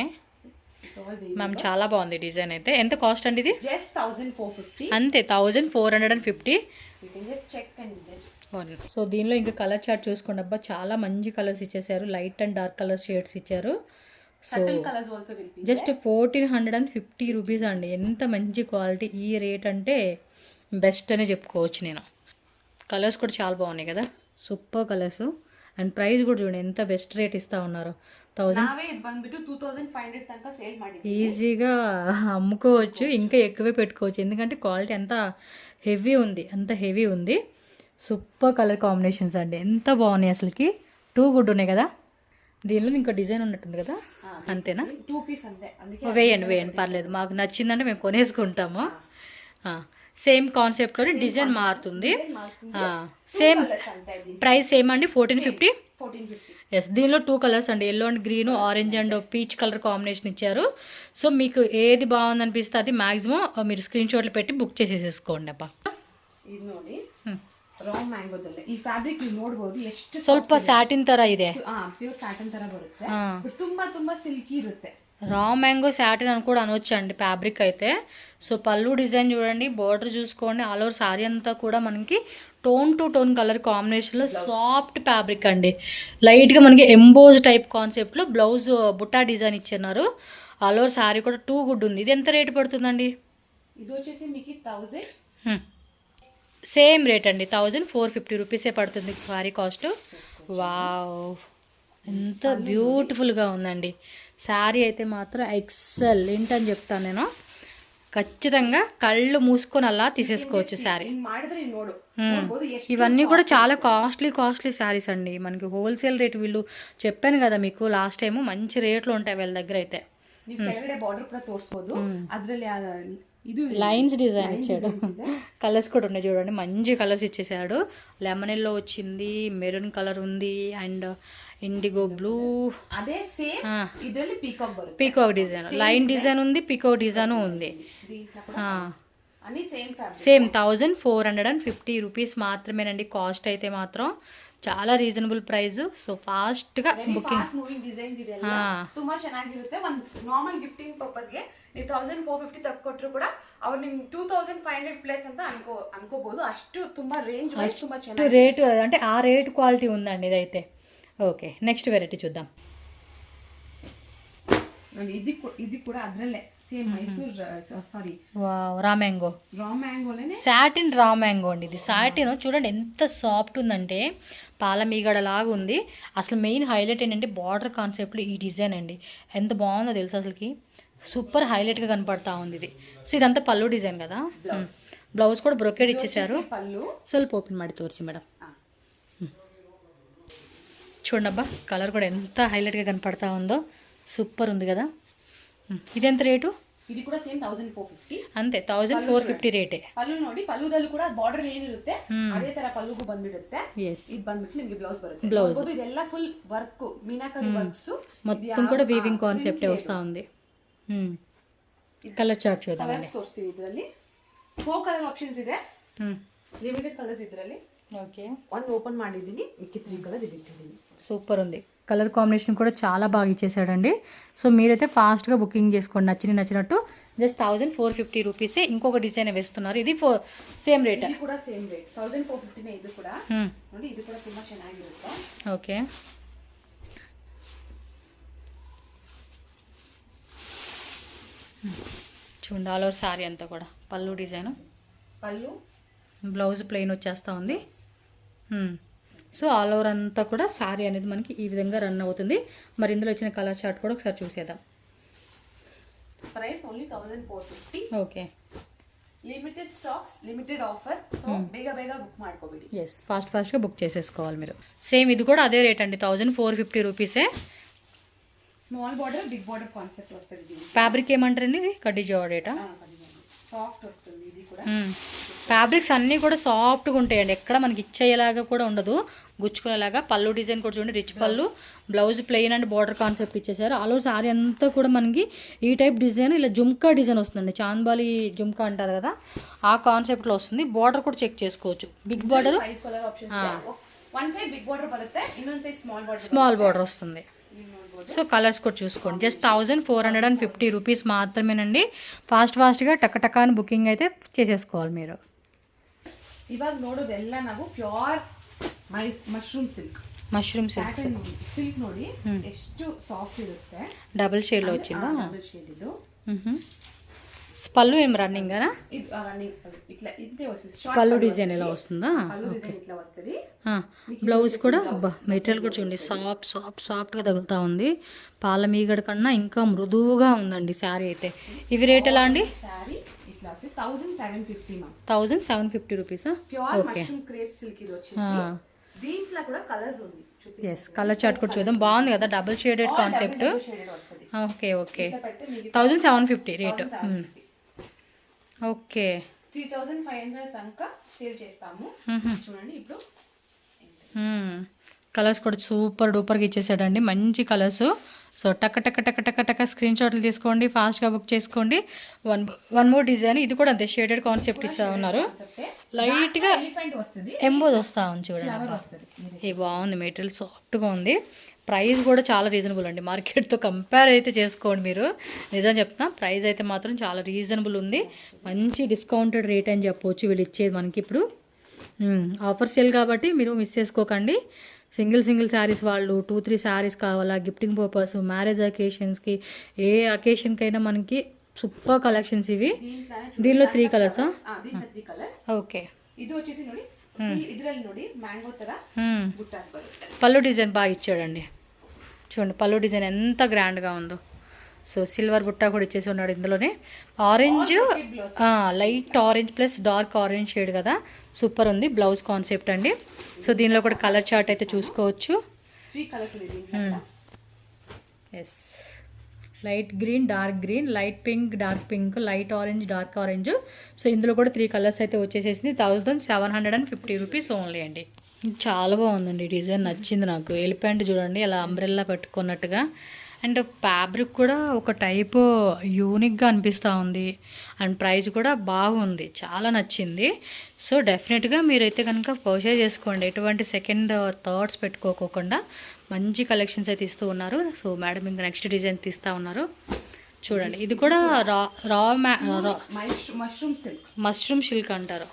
B: It's all weaving.
A: Ma'am చాలా బాగుంది design అయితే. ఎంత cost అండి ఇది?
B: Just 1450.
A: అంతే, 1450.
B: You can just check and just.
A: So దీనిలో ఇంకా colour chart చూసుకోండి. అబ్బా చాలా మంచి కలర్స్ ఇచ్చేసారు, light and dark colour shades ఇచ్చారు. సో జస్ట్ 1450 రూపీస్ అండి. ఎంత మంచి క్వాలిటీ, ఈ రేట్ అంటే బెస్ట్ అనే చెప్పుకోవచ్చు నేను. కలర్స్ కూడా చాలా బాగున్నాయి కదా, సూపర్ కలర్స్. అండ్ ప్రైస్ కూడా చూడండి ఎంత బెస్ట్ రేట్ ఇస్తూ ఉన్నారు.
B: 2500
A: ఈజీగా అమ్ముకోవచ్చు, ఇంకా ఎక్కువే పెట్టుకోవచ్చు. ఎందుకంటే క్వాలిటీ అంత హెవీ ఉంది. సూపర్ కలర్ కాంబినేషన్స్ అండి, ఎంత బాగున్నాయి అసలుకి. 2 గుడ్ ఉన్నాయి కదా. దీనిలో ఇంకో డిజైన్ ఉన్నట్టుంది కదా, అంతేనా?
B: 2 పీస్ అంతే.
A: వేయండి పర్లేదు, మాకు నచ్చిందంటే మేము కొనేసుకుంటాము. సేమ్ కాన్సెప్ట్లోనే డిజైన్ మారుతుంది. సేమ్ ప్రైస్ సేమ్ అండి, 1450. ఎస్, దీనిలో 2 కలర్స్ అండి, yellow and green, orange and peach colour combination ఇచ్చారు. సో మీకు ఏది బాగుంది అనిపిస్తే అది మ్యాక్సిమం మీరు స్క్రీన్ షాట్లు పెట్టి బుక్ చేసేసుకోండి అబ్బా.
B: ಇದು ನೋಡಿ ರಾ ಮ್ಯಾಂಗೋದಲ್ಲೇ ಈ ಫ್ಯಾಬ್ರಿಕ್ ನೀವು ನೋಡಬಹುದು ಎಷ್ಟು
A: ಸ್ವಲ್ಪ ಸ್ಯಾಟಿನ್ ತರ ಇದೆ.
B: ಪ್ಯೂರ್ ಸ್ಯಾಟಿನ್ ತರ ಬರುತ್ತೆ, ಬಟ್ ತುಂಬಾ ಸಿಲ್ಕಿ ಇರುತ್ತೆ.
A: రా మ్యాంగో సాటిన్ అని కూడా అనొచ్చు అండి ఫ్యాబ్రిక్ అయితే. సో పళ్ళు డిజైన్ చూడండి, బార్డర్ చూసుకోండి. ఆల్ ఓవర్ సారీ అంతా కూడా మనకి టోన్ టు టోన్ కలర్ కాంబినేషన్లో సాఫ్ట్ ఫ్యాబ్రిక్ అండి. లైట్గా మనకి ఎంబోజ్ టైప్ కాన్సెప్ట్లో బ్లౌజ్ బుట్టా డిజైన్ ఇచ్చిన్నారు. ఆల్ ఓవర్ సారీ కూడా 2 గుడ్ ఉంది. ఇది ఎంత రేట్ పడుతుందండి?
B: ఇది వచ్చేసి మీకు 1000
A: సేమ్ రేట్ అండి, 1450 రూపీసే పడుతుంది సారీ కాస్ట్. వావ్, ఎంత బ్యూటిఫుల్గా ఉందండి శారీ అయితే మాత్రం ఎక్సలెంట్ అని చెప్తాను నేను. ఖచ్చితంగా కళ్ళు మూసుకొని అలా తీసేసుకోవచ్చు శారీ. ఇవన్నీ కూడా చాలా కాస్ట్లీ శారీస్ అండి. మనకి హోల్సేల్ రేట్ వీళ్ళు చెప్పాను కదా మీకు లాస్ట్ టైం, మంచి రేట్లు ఉంటాయి వీళ్ళ దగ్గర అయితే.
B: ನೀವು ಕೆಳಗಡೆ ಬಾರ್ಡರ್ ಕೂಡ ತೋರಿಸಬಹುದು. ಅದರಲ್ಲಿ ఇది
A: లైన్స్ డిజైన్ ఇచ్చాడు. కలర్స్ కూడా ఉన్నాయి చూడండి, మంచి కలర్స్ ఇచ్చేసాడు. లెమన్ ఎల్లో వచ్చింది, మెరూన్ కలర్ ఉంది, అండ్ ఇండిగో బ్లూ.
B: అదే సేమ్ ఇదರಲ್ಲಿ పీకాక్ బರುತ್ತೆ.
A: పీకాక్ డిజైన్, లైన్ డిజైన్ ఉంది, పీకాక్ డిజైన్ ఉంది.
B: అన్ని సేమ్
A: సేమ్ 1450 రూపీస్ మాత్రమేనండి. కాస్ట్ అయితే మాత్రం చాలా రీజనబుల్ ప్రైస్. ಸೊ ಫಾಸ್ಟ್గా ಬುಕಿಂಗ್
B: ಫಾಸ್ಟ್ ಮೂವಿಂಗ್ ಡಿಸೈನ್ಸ್ ಇದೆಲ್ಲ ತುಂಬಾ ಚೆನ್ನಾಗಿರುತ್ತೆ. ಒಂದು ನಾರ್ಮಲ್ ಗಿಫ್ಟಿಂಗ್ ಪರ್ಪಸ್ಗೆ ನೀವು 1450 ತಕ್ಕ ಕೊಟ್ಟರು ಕೂಡ ಅವ್ರು ನಿಮ್ಗೆ 2500 ಪ್ಲಸ್ ಅಂತ ಅನ್ಕೋಬಹುದು. ಅಷ್ಟು ತುಂಬಾ ರೇಂಜ್ వైస్ ತುಂಬಾ ಚೆನ್ನಾಗಿ
A: రేటు అంటే ఆ రేట్ క్వాలిటీ ఉందండి ఇదైతే. ఓకే, నెక్స్ట్ వెరైటీ చూద్దాం.
B: ఇది కూడా అద్రల్లే same Mysore sari
A: raw mango.
B: Raw మ్యాంగోలోనే
A: సాటిన్ రా మ్యాంగో అండి ఇది. సాటిన్ చూడండి ఎంత సాఫ్ట్ ఉందంటే పాల మీగడ లాగా ఉంది. అసలు మెయిన్ హైలైట్ ఏంటంటే బార్డర్ కాన్సెప్ట్లో ఈ డిజైన్ అండి. ఎంత బాగుందో తెలుసు అసలుకి. సూపర్ హైలైట్గా కనపడతా ఉంది ఇది. సో ఇదంతా పళ్ళు డిజైన్ కదా. బ్లౌజ్ కూడా బ్రొకెడ్ ఇచ్చేసారు. ಸ್ವಲ್ಪ ఓపెన్ ಮಾಡಿ ತೋರಿಸಿ మేడం. చూడండి కలర్ కూడా ఎంత హైలైట్గా కనపడతా ఉందో. సూపర్ ఉంది కదా. ఇది ఎంత రేటు?
B: ಇದು ಕೂಡ ಸೇಮ್ 1450
A: ಅಂತೆ 1450 ರೇಟೇ.
B: ಪಲ್ಲು ನೋಡಿ, ಪಲ್ಲುದಲ್ಲಿ ಕೂಡ ಬಾರ್ಡರ್ ಏನಿರುತ್ತೆ ಅದೇ ತರ ಪಲ್ಲುಗೂ ಬಂದ್ಬಿಡುತ್ತೆ. ಇದು ಬಂದ್ಬಿಟ್ಟು ನಿಮಗೆ ಬ್ಲೌಸ್ ಬರುತ್ತೆ. ಬ್ಲೌಸ್ ಇದೆಲ್ಲ ಫುಲ್ ವರ್ಕ್, ಮೀನಾಕರಿ ವರ್ಕ್ಸ್
A: మొత్తం కూడా వీవింగ్ కాన్సెప్ట్ వస్తా ఉంది. కలర్ చార్ట్ చూద్దాం.
B: కలర్స్ తోరిಸ್ತೀವಿ. ಇದರಲ್ಲಿ 4 ಕಲರ್ ಆಪ್ಷನ್ಸ್ ಇದೆ. ಲಿಮಿಟೆಡ್ ಕಲರ್ಸ್ ಇದರಲ್ಲಿ.
A: ఓకే,
B: ಒಂದು ಓಪನ್ ಮಾಡಿದ್ದೀನಿ, ಮಿಕ್ಕಿ 3 ಕಲರ್ಸ್ ಇಟ್ಟಿದ್ದೀನಿ.
A: సూపర్ ఉంది. కలర్ కాంబినేషన్ కూడా చాలా బాగా ఇచ్చేసాడండి. సో మీరైతే ఫాస్ట్గా బుకింగ్ చేసుకోండి. నచ్చినట్టు. జస్ట్ 1450 రూపీసే. ఇంకొక డిజైన్ వేస్తున్నారు. ఇది సేమ్ రేట్.
B: ఇది కూడా సేమ్ రేట్ 1450 నే. ఇది కూడా ನೋಡಿ, ಇದು ಕೂಡ ತುಂಬಾ ಚೆನ್ನಾಗಿರುತ್ತೆ.
A: ఓకే, చూడండి ఆల్ ఓవర్ సారీ అంతా కూడా పళ్ళు డిజైన్,
B: పళ్ళు,
A: బ్లౌజ్ ప్లెయిన్ వచ్చేస్తూ ఉంది. సో ఆల్ ఓవర్ అంతా కూడా సారీ అనేది మనకి ఈ విధంగా రన్ అవుతుంది. మరి ఇందులో వచ్చిన కలర్ చార్ట్ కూడా ఒకసారి చూసేద్దాం.
B: Price only 1450.
A: Okay,
B: limited stocks, limited offer. So ಬೇಗ బుక్ ಮಾಡ್ಕೋಬೇಡಿ.
A: ఎస్, ఫాస్ట్గా బుక్ చేసేసుకోవాలి మీరు. సేమ్ ఇది కూడా అదే రేట్ అండి, 1450 రూపీసే.
B: Small border, big border concept వస్తుంది.
A: ఫ్యాబ్రిక్ ఏమంటారండి ఇది? కడ్డీ జార్జెటా?
B: సాఫ్ట్ వస్తుంది ఇది కూడా.
A: ఫ్యాబ్రిక్స్ అన్నీ కూడా సాఫ్ట్గా ఉంటాయండి. ఎక్కడ మనకి ఇచ్చేలాగా కూడా ఉండదు, గుచ్చుకునేలాగా. పళ్ళు డిజైన్ కూడా చూడండి, రిచ్ పళ్ళు, blouse plain and border concept ఇచ్చేసారు. ఆల్ ఓవర్ సారీ అంతా కూడా మనకి ఈ టైప్ డిజైన్, ఇలా జుమ్కా డిజైన్ వస్తుందండి. చాంద్బాలి జుమ్కా అంటారు కదా, ఆ కాన్సెప్ట్లో వస్తుంది. బార్డర్ కూడా చెక్ చేసుకోవచ్చు. Big border,
B: 5 colour options. One side big border బರುತ್ತೆ, ಇನ್ನೊಂದು సైడ్
A: స్మాల్ బార్డర్ వస్తుంది. సో కలర్స్ కూడా చూసుకోండి. జస్ట్ 1450 రూపీస్ మాత్రమేనండి. ఫాస్ట్గా టక్కటకాని బుకింగ్ అయితే చేసేసుకోవాలి మీరు.
B: ಇವಾಗ ನೋಡೋದೆಲ್ಲ ನಾವು ಪ್ಯೂರ್ ಮಶ್ರೂಮ್ ಸಿಲ್ಕ್. ಸಿಲ್ಕ್ ನೋಡಿ ಎಷ್ಟು ಸಾಫ್ಟ್ ಇರುತ್ತೆ.
A: డబుల్ షేడ్లో వచ్చిందా?
B: ಡಬಲ್ ಶೇಡ್ ಇದು.
A: పళ్ళు ఏం రన్నింగ్ గానా?
B: ఇది రన్నింగ్. ఇట్లా ఇంతే వస్తుంది.
A: పళ్ళు డిజైన్ ఎలా వస్తుందా?
B: పళ్ళు డిజైన్ ఇట్లా వస్తుంది.
A: బ్లౌజ్ కూడా మెటీరియల్ కూడా చూడండి, సాఫ్ట్గా తగులుతూ ఉంది. పాల మీగడ కన్నా ఇంకా మృదువుగా ఉందండి శారీ అయితే. ఇవి రేట్ ఎలా అండి?
B: శారీ ఇట్లా వస్తుంది 1750 మా.
A: 1750 రూపీసా?
B: ప్యూర్ మష్రూమ్ క్రేప్ సిల్క్ ఇది వచ్చేసి. దీంట్లో కూడా కలర్స్ ఉంది.
A: ఎస్, కలర్ చార్ట్ కూడా చూద్దాం. బాగుంది కదా, double shaded concept. Okay, 1750 rate. Okay,
B: 3500 తనక సేల్ చేస్తాము. చూడండి ఇప్పుడు
A: కలర్స్ కూడా సూపర్ డూపర్గా ఇచ్చేసాడండి, మంచి కలర్స్. సో టక్క స్క్రీన్ షాట్లు తీసుకోండి, ఫాస్ట్గా బుక్ చేసుకోండి. వన్ మోర్ డిజైన్, ఇది కూడా అంతే షేడెడ్ కాన్సెప్ట్ ఇచ్చా ఉన్నారు. లైట్గా ఎంబోజ్ వస్తూ ఉంది చూడండి. ఇది బాగుంది, మెటీరియల్ సాఫ్ట్గా ఉంది. ప్రైస్ కూడా చాలా రీజనబుల్ అండి. మార్కెట్తో కంపేర్ అయితే చేసుకోండి మీరు. నిజం చెప్తున్నా, ప్రైస్ అయితే మాత్రం చాలా రీజనబుల్ ఉంది. మంచి డిస్కౌంటెడ్ రేట్ అని చెప్పవచ్చు వీళ్ళు ఇచ్చేది మనకి ఇప్పుడు. ఆఫర్ సేల్ కాబట్టి మీరు మిస్ చేసుకోకండి. సింగిల్ శారీస్ వాళ్ళు 2-3 శారీస్ కావాలా, గిఫ్టింగ్ పర్పస్, మ్యారేజ్ అకేషన్స్కి, ఏ అకేషన్కైనా మనకి సూపర్ కలెక్షన్స్ ఇవి. దీనిలో 3 కలర్సా? ఓకే,
B: ఇది వచ్చేసి ನೋಡಿ ಇದರಲ್ಲಿ ನೋಡಿ ಮ್ಯಾಂಗೋ ತರ ಬುಟ್ಟಾಸ್ ಬರುತ್ತೆ.
A: పళ్ళు డిజైన్ బాగా ఇచ్చాడండి. చూడండి పళ్ళు డిజైన్ ఎంత గ్రాండ్గా ఉందో. సో సిల్వర్ బుట్ట కూడా ఇచ్చేసి ఉన్నాడు ఇందులోనే. Orange, light orange plus dark orange shade కదా, సూపర్ ఉంది. బ్లౌజ్ కాన్సెప్ట్ అండి. సో దీనిలో కూడా కలర్ చార్ట్ అయితే చూసుకోవచ్చు.
B: 3 కలర్స్ ఉంది.
A: Yes, light green, dark green, light pink, dark pink, light orange, dark orange. So ఇందులో కూడా 3 కలర్స్ అయితే వచ్చేసేసింది. 1750 రూపీస్ ఓన్లీ అండి. చాలా బాగుందండి డిజైన్, నచ్చింది నాకు. ఎలిఫెంట్ చూడండి అలా అంబ్రెల్లా పెట్టుకున్నట్టుగా. అండ్ ఫ్యాబ్రిక్ కూడా ఒక టైపు యూనిక్గా అనిపిస్తూ ఉంది. అండ్ ప్రైస్ కూడా బాగుంది, చాలా నచ్చింది. సో డెఫినెట్గా మీరైతే కనుక పర్చేజ్ చేసుకోండి, ఎటువంటి సెకండ్ థాట్స్ పెట్టుకోకుండా. మంచి కలెక్షన్స్ అయితే ఇస్తూ ఉన్నారు. సో మేడం ఇంకా నెక్స్ట్ డిజైన్ తీస్తూ ఉన్నారు చూడండి. ఇది కూడా మష్రూమ్ సిల్క్ అంటారు.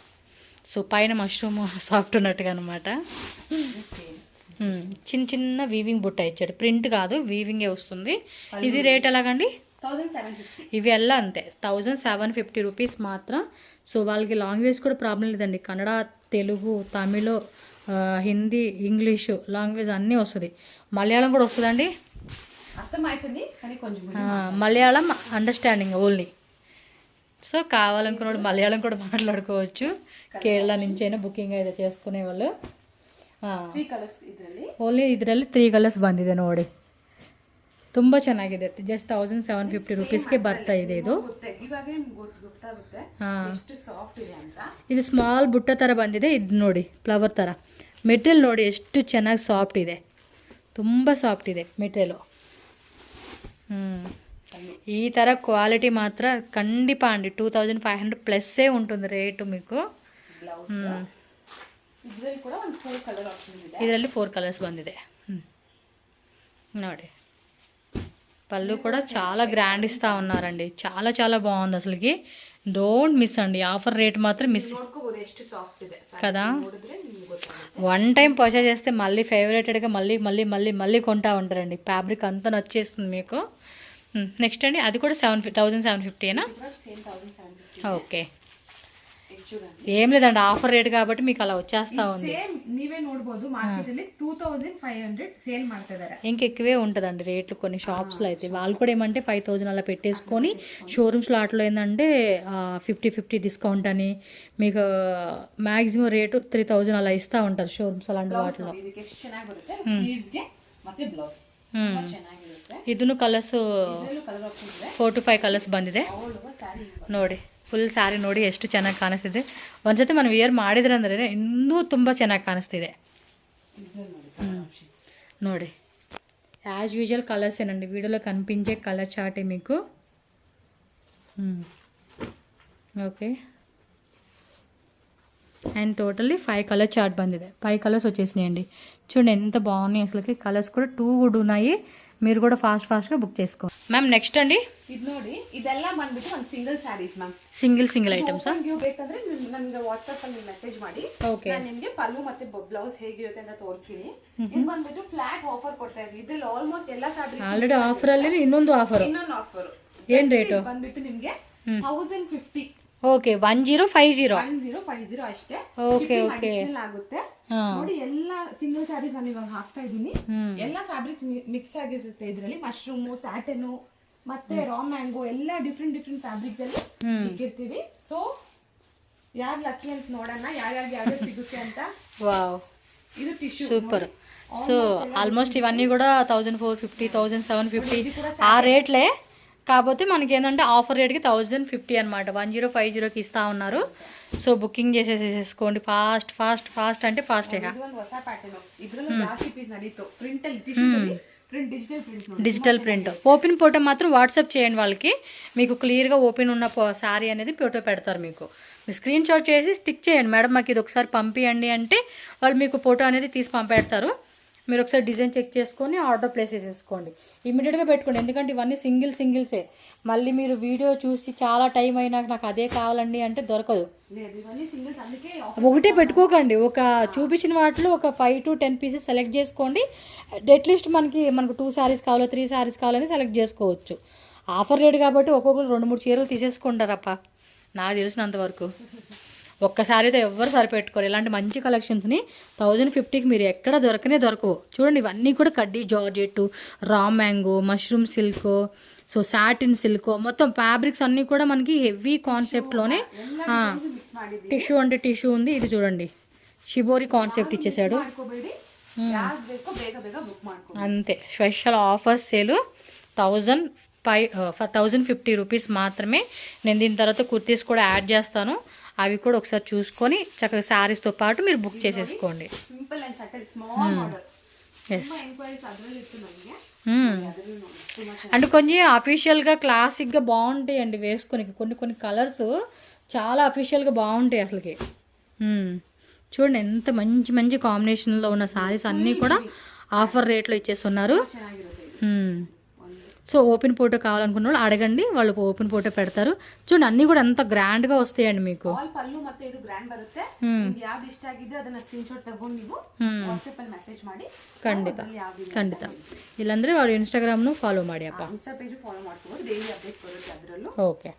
A: సో పైన మష్రూమ్ సాఫ్ట్ ఉన్నట్టుగా అనమాట. చిన్న చిన్న వీవింగ్ బుట్ట ఇచ్చాడు, ప్రింట్ కాదు వీవింగే వస్తుంది. ఇది రేట్ ఎలాగండి?
B: 1750.
A: ఇవి ఎలా అంతే 1750 రూపీస్ మాత్రం. సో వాళ్ళకి లాంగ్వేజ్ కూడా ప్రాబ్లం లేదండి, కన్నడ, తెలుగు, తమిళ్, హిందీ, ఇంగ్లీషు లాంగ్వేజ్ అన్నీ వస్తుంది. మలయాళం కూడా వస్తుందండి,
B: అర్థమవుతుంది కానీ కొంచెం
A: మలయాళం అండర్స్టాండింగ్ ఓన్లీ. సో కావాలనుకున్న మలయాళం కూడా మాట్లాడుకోవచ్చు. కేరళ నుంచి అయినా ಬುಕಿಂಗ್ ಇದೆ చేసుకునే వాళ్ళు.
B: 3 ಕಲರ್ಸ್ ಇದರಲ್ಲಿ,
A: ಓನ್ಲಿ ಇದರಲ್ಲಿ 3 ಕಲರ್ಸ್ ಬಂದಿದೆ ನೋಡಿ. ತುಂಬ ಚೆನ್ನಾಗಿದೆ. ಜಸ್ಟ್ 1750 ರೂಪೀಸ್ಗೆ ಬರ್ತಾ ಇದೆ ಇದು.
B: ಇವಾಗ ಗೊತ್ತಾಗುತ್ತೆ ಎಷ್ಟು ಸಾಫ್ಟ್ ಇದೆ ಅಂತ.
A: ಇದು ಸ್ಮಾಲ್ ಬುಟ್ಟ ಥರ ಬಂದಿದೆ. ಇದು ನೋಡಿ ಫ್ಲವರ್ ಥರ ಮೆಟೀರಿಯಲ್ ನೋಡಿ ಎಷ್ಟು ಚೆನ್ನಾಗಿ ಸಾಫ್ಟ್ ಇದೆ, ತುಂಬ ಸಾಫ್ಟ್ ಇದೆ ಮೆಟೀರಿಯಲು. ఈ తర క్వాలిటీ మాత్రం ఖండిపా అండి 2500 ప్లస్సే ఉంటుంది రేటు మీకు. ಇದರಲ್ಲಿ 4 ಕಲರ್ಸ್ ಬಂದಿದೆ ನೋಡಿ. పళ్ళు కూడా చాలా గ్రాండ్ ఇస్తూ ఉన్నారండి, చాలా చాలా బాగుంది అసలుకి. డోంట్ మిస్ అండి, ఆఫర్ రేట్ మాత్రం మిస్ కదా. వన్ టైం పర్చేజ్ చేస్తే మళ్ళీ ఫేవరెటెడ్గా మళ్ళీ మళ్ళీ మళ్ళీ మళ్ళీ కొంటా ఉంటారండి. ఫ్యాబ్రిక్ అంతా నచ్చేస్తుంది మీకు. నెక్స్ట్ అండి అది కూడా 1750ఏనా? ఓకే, ఏం లేదండి ఆఫర్ రేట్ కాబట్టి మీకు అలా వచ్చేస్తా ఉంది.
B: ನೀವೇ ನೋಡಬಹುದು మార్కెట్ ಅಲ್ಲಿ 2500 సేల్ ಮಾಡ್ತಿದ್ದಾರೆ.
A: ఇంకెక్కువే ఉంటుందండి రేట్లు కొన్ని షాప్స్లో అయితే. వాళ్ళు కూడా ఏమంటే 5000 అలా పెట్టేసుకొని షోరూమ్స్లో అట్లా ఏంటంటే 50-50 డిస్కౌంట్ అని మీకు మ్యాక్సిమం రేటు 3000 అలా ఇస్తూ ఉంటారు షోరూమ్స్ అలాంటి వాటిలో. ಇದನ್ನು ಕಲರ್ಸ್ 4 to 5 ಕಲರ್ಸ್ ಬಂದಿದೆ ನೋಡಿ. ಫುಲ್ ಸ್ಯಾರಿ ನೋಡಿ ಎಷ್ಟು ಚೆನ್ನಾಗಿ ಕಾಣಿಸ್ತಿದೆ. ಒಂದ್ಸತಿ మనం ವಿಯರ್ ಮಾಡಿದ್ರೆ ಅಂದರೆ ಇನ್ನೂ ತುಂಬ ಚೆನ್ನಾಗಿ ಕಾಣಿಸ್ತಿದೆ ನೋಡಿ. యాజ్ యూజువల్ కలర్స్ ఏనండి, వీడియోలో కనిపించే కలర్ చార్టే మీకు. Okay, and totally 5 colour chart ಬಂದಿದೆ. 5 కలర్స్ వచ్చేసినాయండి. చూడండి ఎంత బాగున్నాయి అసలుకి. కలర్స్ కూడా 2 కూడా ఉన్నాయి. మీరు కూడా ఫాస్ట్గా బుక్ చేసుకోండి. మ్యామ్ నెక్స్ట్ అండి
B: ಇದು ನೋಡಿ, ಇದೆಲ್ಲ ಬಂದ್ಬಿಟ್ಟು ಒಂದು single saris ma'am.
A: Single items
B: ನೀವು ಬೇಕಾದ್ರೆ ನನಗೆ ವಾಟ್ಸ್ಆಪ್ ಅಲ್ಲಿ ಮೆಸೇಜ್ ಮಾಡಿ, ನಾನು ನಿಮಗೆ ಪಲ್ಲು ಮತ್ತೆ ಬ್ಲೌಸ್ ಹೇಗಿರುತ್ತೆ ಅಂತ ತೋರಿಸ್ತೀನಿ. ಇದು ಬಂದ್ಬಿಟ್ಟು ಫ್ಲಾಟ್ ಆಫರ್ ಕೊಡ್ತಾ ಇದ್ದೀವಿ. ಇದ್ರಲ್ಲಿ ಆಲ್ಮೋಸ್ಟ್ ಎಲ್ಲ ಫ್ಯಾಬ್ರಿಕ್
A: ಆಲ್ರೆಡಿ ಆಫರ್ ಅಲ್ಲಿ ಇನ್ನೊಂದು ಆಫರ್ ಏನ್ ರೇಟ್
B: ಬಂದ್ಬಿಟ್ಟು ನಿಮಗೆ 1050.
A: ಓಕೆ 1050
B: ಅಷ್ಟೇ.
A: ಓಕೆ ಓಕೆ
B: ಆಗುತ್ತೆ ನೋಡಿ. ಎಲ್ಲ ಸಿಂಗಲ್ ಸ್ಯಾರೀಸ್ ನಾನು ಇವಾಗ ಹಾಕ್ತಾ ಇದ್ದೀನಿ. ಎಲ್ಲ ಫ್ಯಾಬ್ರಿಕ್ ಮಿಕ್ಸ್ ಆಗಿರುತ್ತೆ ಇದರಲ್ಲಿ. ಮಶ್ರೂಮ್, ಸ್ಯಾಟನ್ ಮತ್ತೆ ರಾ ಮ್ಯಾಂಗೋ ಎಲ್ಲ ಡಿಫ್ರೆಂಟ್ ಫ್ಯಾಬ್ರಿಕ್ಸ್ ಅಲ್ಲಿ ಇಟ್ಟಿರ್ತೀವಿ. ಸೊ ಯಾರು ಲಕ್ಕಿ ಅಂತ ನೋಡೋಣ ಯಾರ್ಯಾರು ಸಿಗುತ್ತೆ ಅಂತ.
A: ವಾವ್,
B: ಇದು ಟಿಶ್ಯೂ
A: సూపర్. సో ఆల్మోస్ట్ ఇవన్నీ కూడా 1450, 1750 ఆ రేట్లే. కాకపోతే మనకి ఏంటంటే ఆఫర్ రేట్కి 1050 అనమాట. 1050కి ఇస్తా ఉన్నారు. సో బుకింగ్ చేసేసేసుకోండి ఫాస్ట్ అంటే fast. Digital print open photo మాత్రం వాట్సాప్ చేయండి వాళ్ళకి. మీకు క్లియర్గా ఓపెన్ ఉన్న శారీ అనేది ఫోటో పెడతారు. మీకు స్క్రీన్ షాట్ చేసి స్టిక్ చేయండి, మేడం మాకు ఇది ఒకసారి పంపియండి అంటే వాళ్ళు మీకు ఫోటో అనేది తీసి పంపెడతారు. మీరు ఒకసారి డిజైన్ చెక్ చేసుకొని ఆర్డర్ ప్లేస్ చేసేసుకోండి, ఇమీడియట్గా పెట్టుకోండి. ఎందుకంటే ఇవన్నీ సింగిల్సే. మళ్ళీ మీరు వీడియో చూసి చాలా టైం అయినాక నాకు అదే కావాలండి అంటే దొరకదు. ఒకటే పెట్టుకోకండి, ఒక చూపించిన వాటిలో ఒక 5 to 10 పీసెస్ సెలెక్ట్ చేసుకోండి. అట్లీస్ట్ మనకు 2 శారీస్ కావాలో 3 శారీస్ కావాలని సెలెక్ట్ చేసుకోవచ్చు. ఆఫర్ రేట్ కాబట్టి ఒక్కొక్కరు 2-3 చీరలు తీసేసుకుంటారప్ప నాకు తెలిసినంతవరకు. ఒక్కసారితో ఎవ్వరు సరిపెట్టుకోరు. ఇలాంటి మంచి కలెక్షన్స్ని 1050కి మీరు ఎక్కడ దొరకవు. చూడండి ఇవన్నీ కూడా కడ్డీ georgette, raw mango, mushroom silk, so satin silk, మొత్తం ఫ్యాబ్రిక్స్ అన్నీ కూడా మనకి హెవీ కాన్సెప్ట్లోనే. టిష్యూ అంటే టిష్యూ ఉంది. ఇది చూడండి షిబోరి కాన్సెప్ట్ ఇచ్చేసాడు అంతే. స్పెషల్ ఆఫర్స్ సేల్ 1000 1050 రూపీస్ మాత్రమే. నేను దీని తర్వాత కుర్తీస్ కూడా యాడ్ చేస్తాను, అవి కూడా ఒకసారి చూసుకొని చక్కగా శారీస్తో పాటు మీరు బుక్ చేసేసుకోండి.
B: Simple and subtle small order.
A: Yes,
B: enquiries అదర్లు ఇస్తున్నాను.
A: అంటే కొంచెం అఫీషియల్గా క్లాసిక్గా బాగుంటాయండి వేసుకొని. కొన్ని కలర్స్ చాలా అఫీషియల్గా బాగుంటాయి అసలుకి. చూడండి ఎంత మంచి మంచి కాంబినేషన్లో ఉన్న సారీస్ అన్నీ కూడా ఆఫర్ రేట్లో ఇచ్చేస్తున్నారు. సో ఓపెన్ ఫోటో కావాలనుకున్న వాళ్ళు అడగండి, వాళ్ళు ఓపెన్ ఫోటో పెడతారు. చూడండి అన్నీ కూడా ఎంత గ్రాండ్గా వస్తాయండి మీకు.
B: ಪಲ್ಲು ಮತ್ತೆ ಇದು ಗ್ರ್ಯಾಂಡ್ ಬರುತ್ತೆ. ಯಾವ್ದು ಇಷ್ಟ ಆಗಿದ್ರೆ ಅದನ್ನ ಸ್ಕ್ರೀನ್ ಶಾಟ್ ತಗೊಂಡು ನೀವು ವಾಟ್ಸ್ಆಪ್ ಅಲ್ಲಿ ಮೆಸೇಜ್ ಮಾಡಿ.
A: ಖಂಡಿತ ಇಲ್ಲಾಂದ್ರೆ ಅವ್ರು ಇನ್ಸ್ಟಾಗ್ರಾಮ್ನು ಫಾಲೋ ಮಾಡಿ ಅಪ್ಪ.
B: ಇನ್ಸ್ಟಾ ಪೇಜ್ ಫಾಲೋ ಮಾಡ್ಕೊಂಡು ಡೈಲಿ ಅಪ್ಡೇಟ್ ಬರುತ್ತೆ ಅದರಲ್ಲೂ.
A: Okay,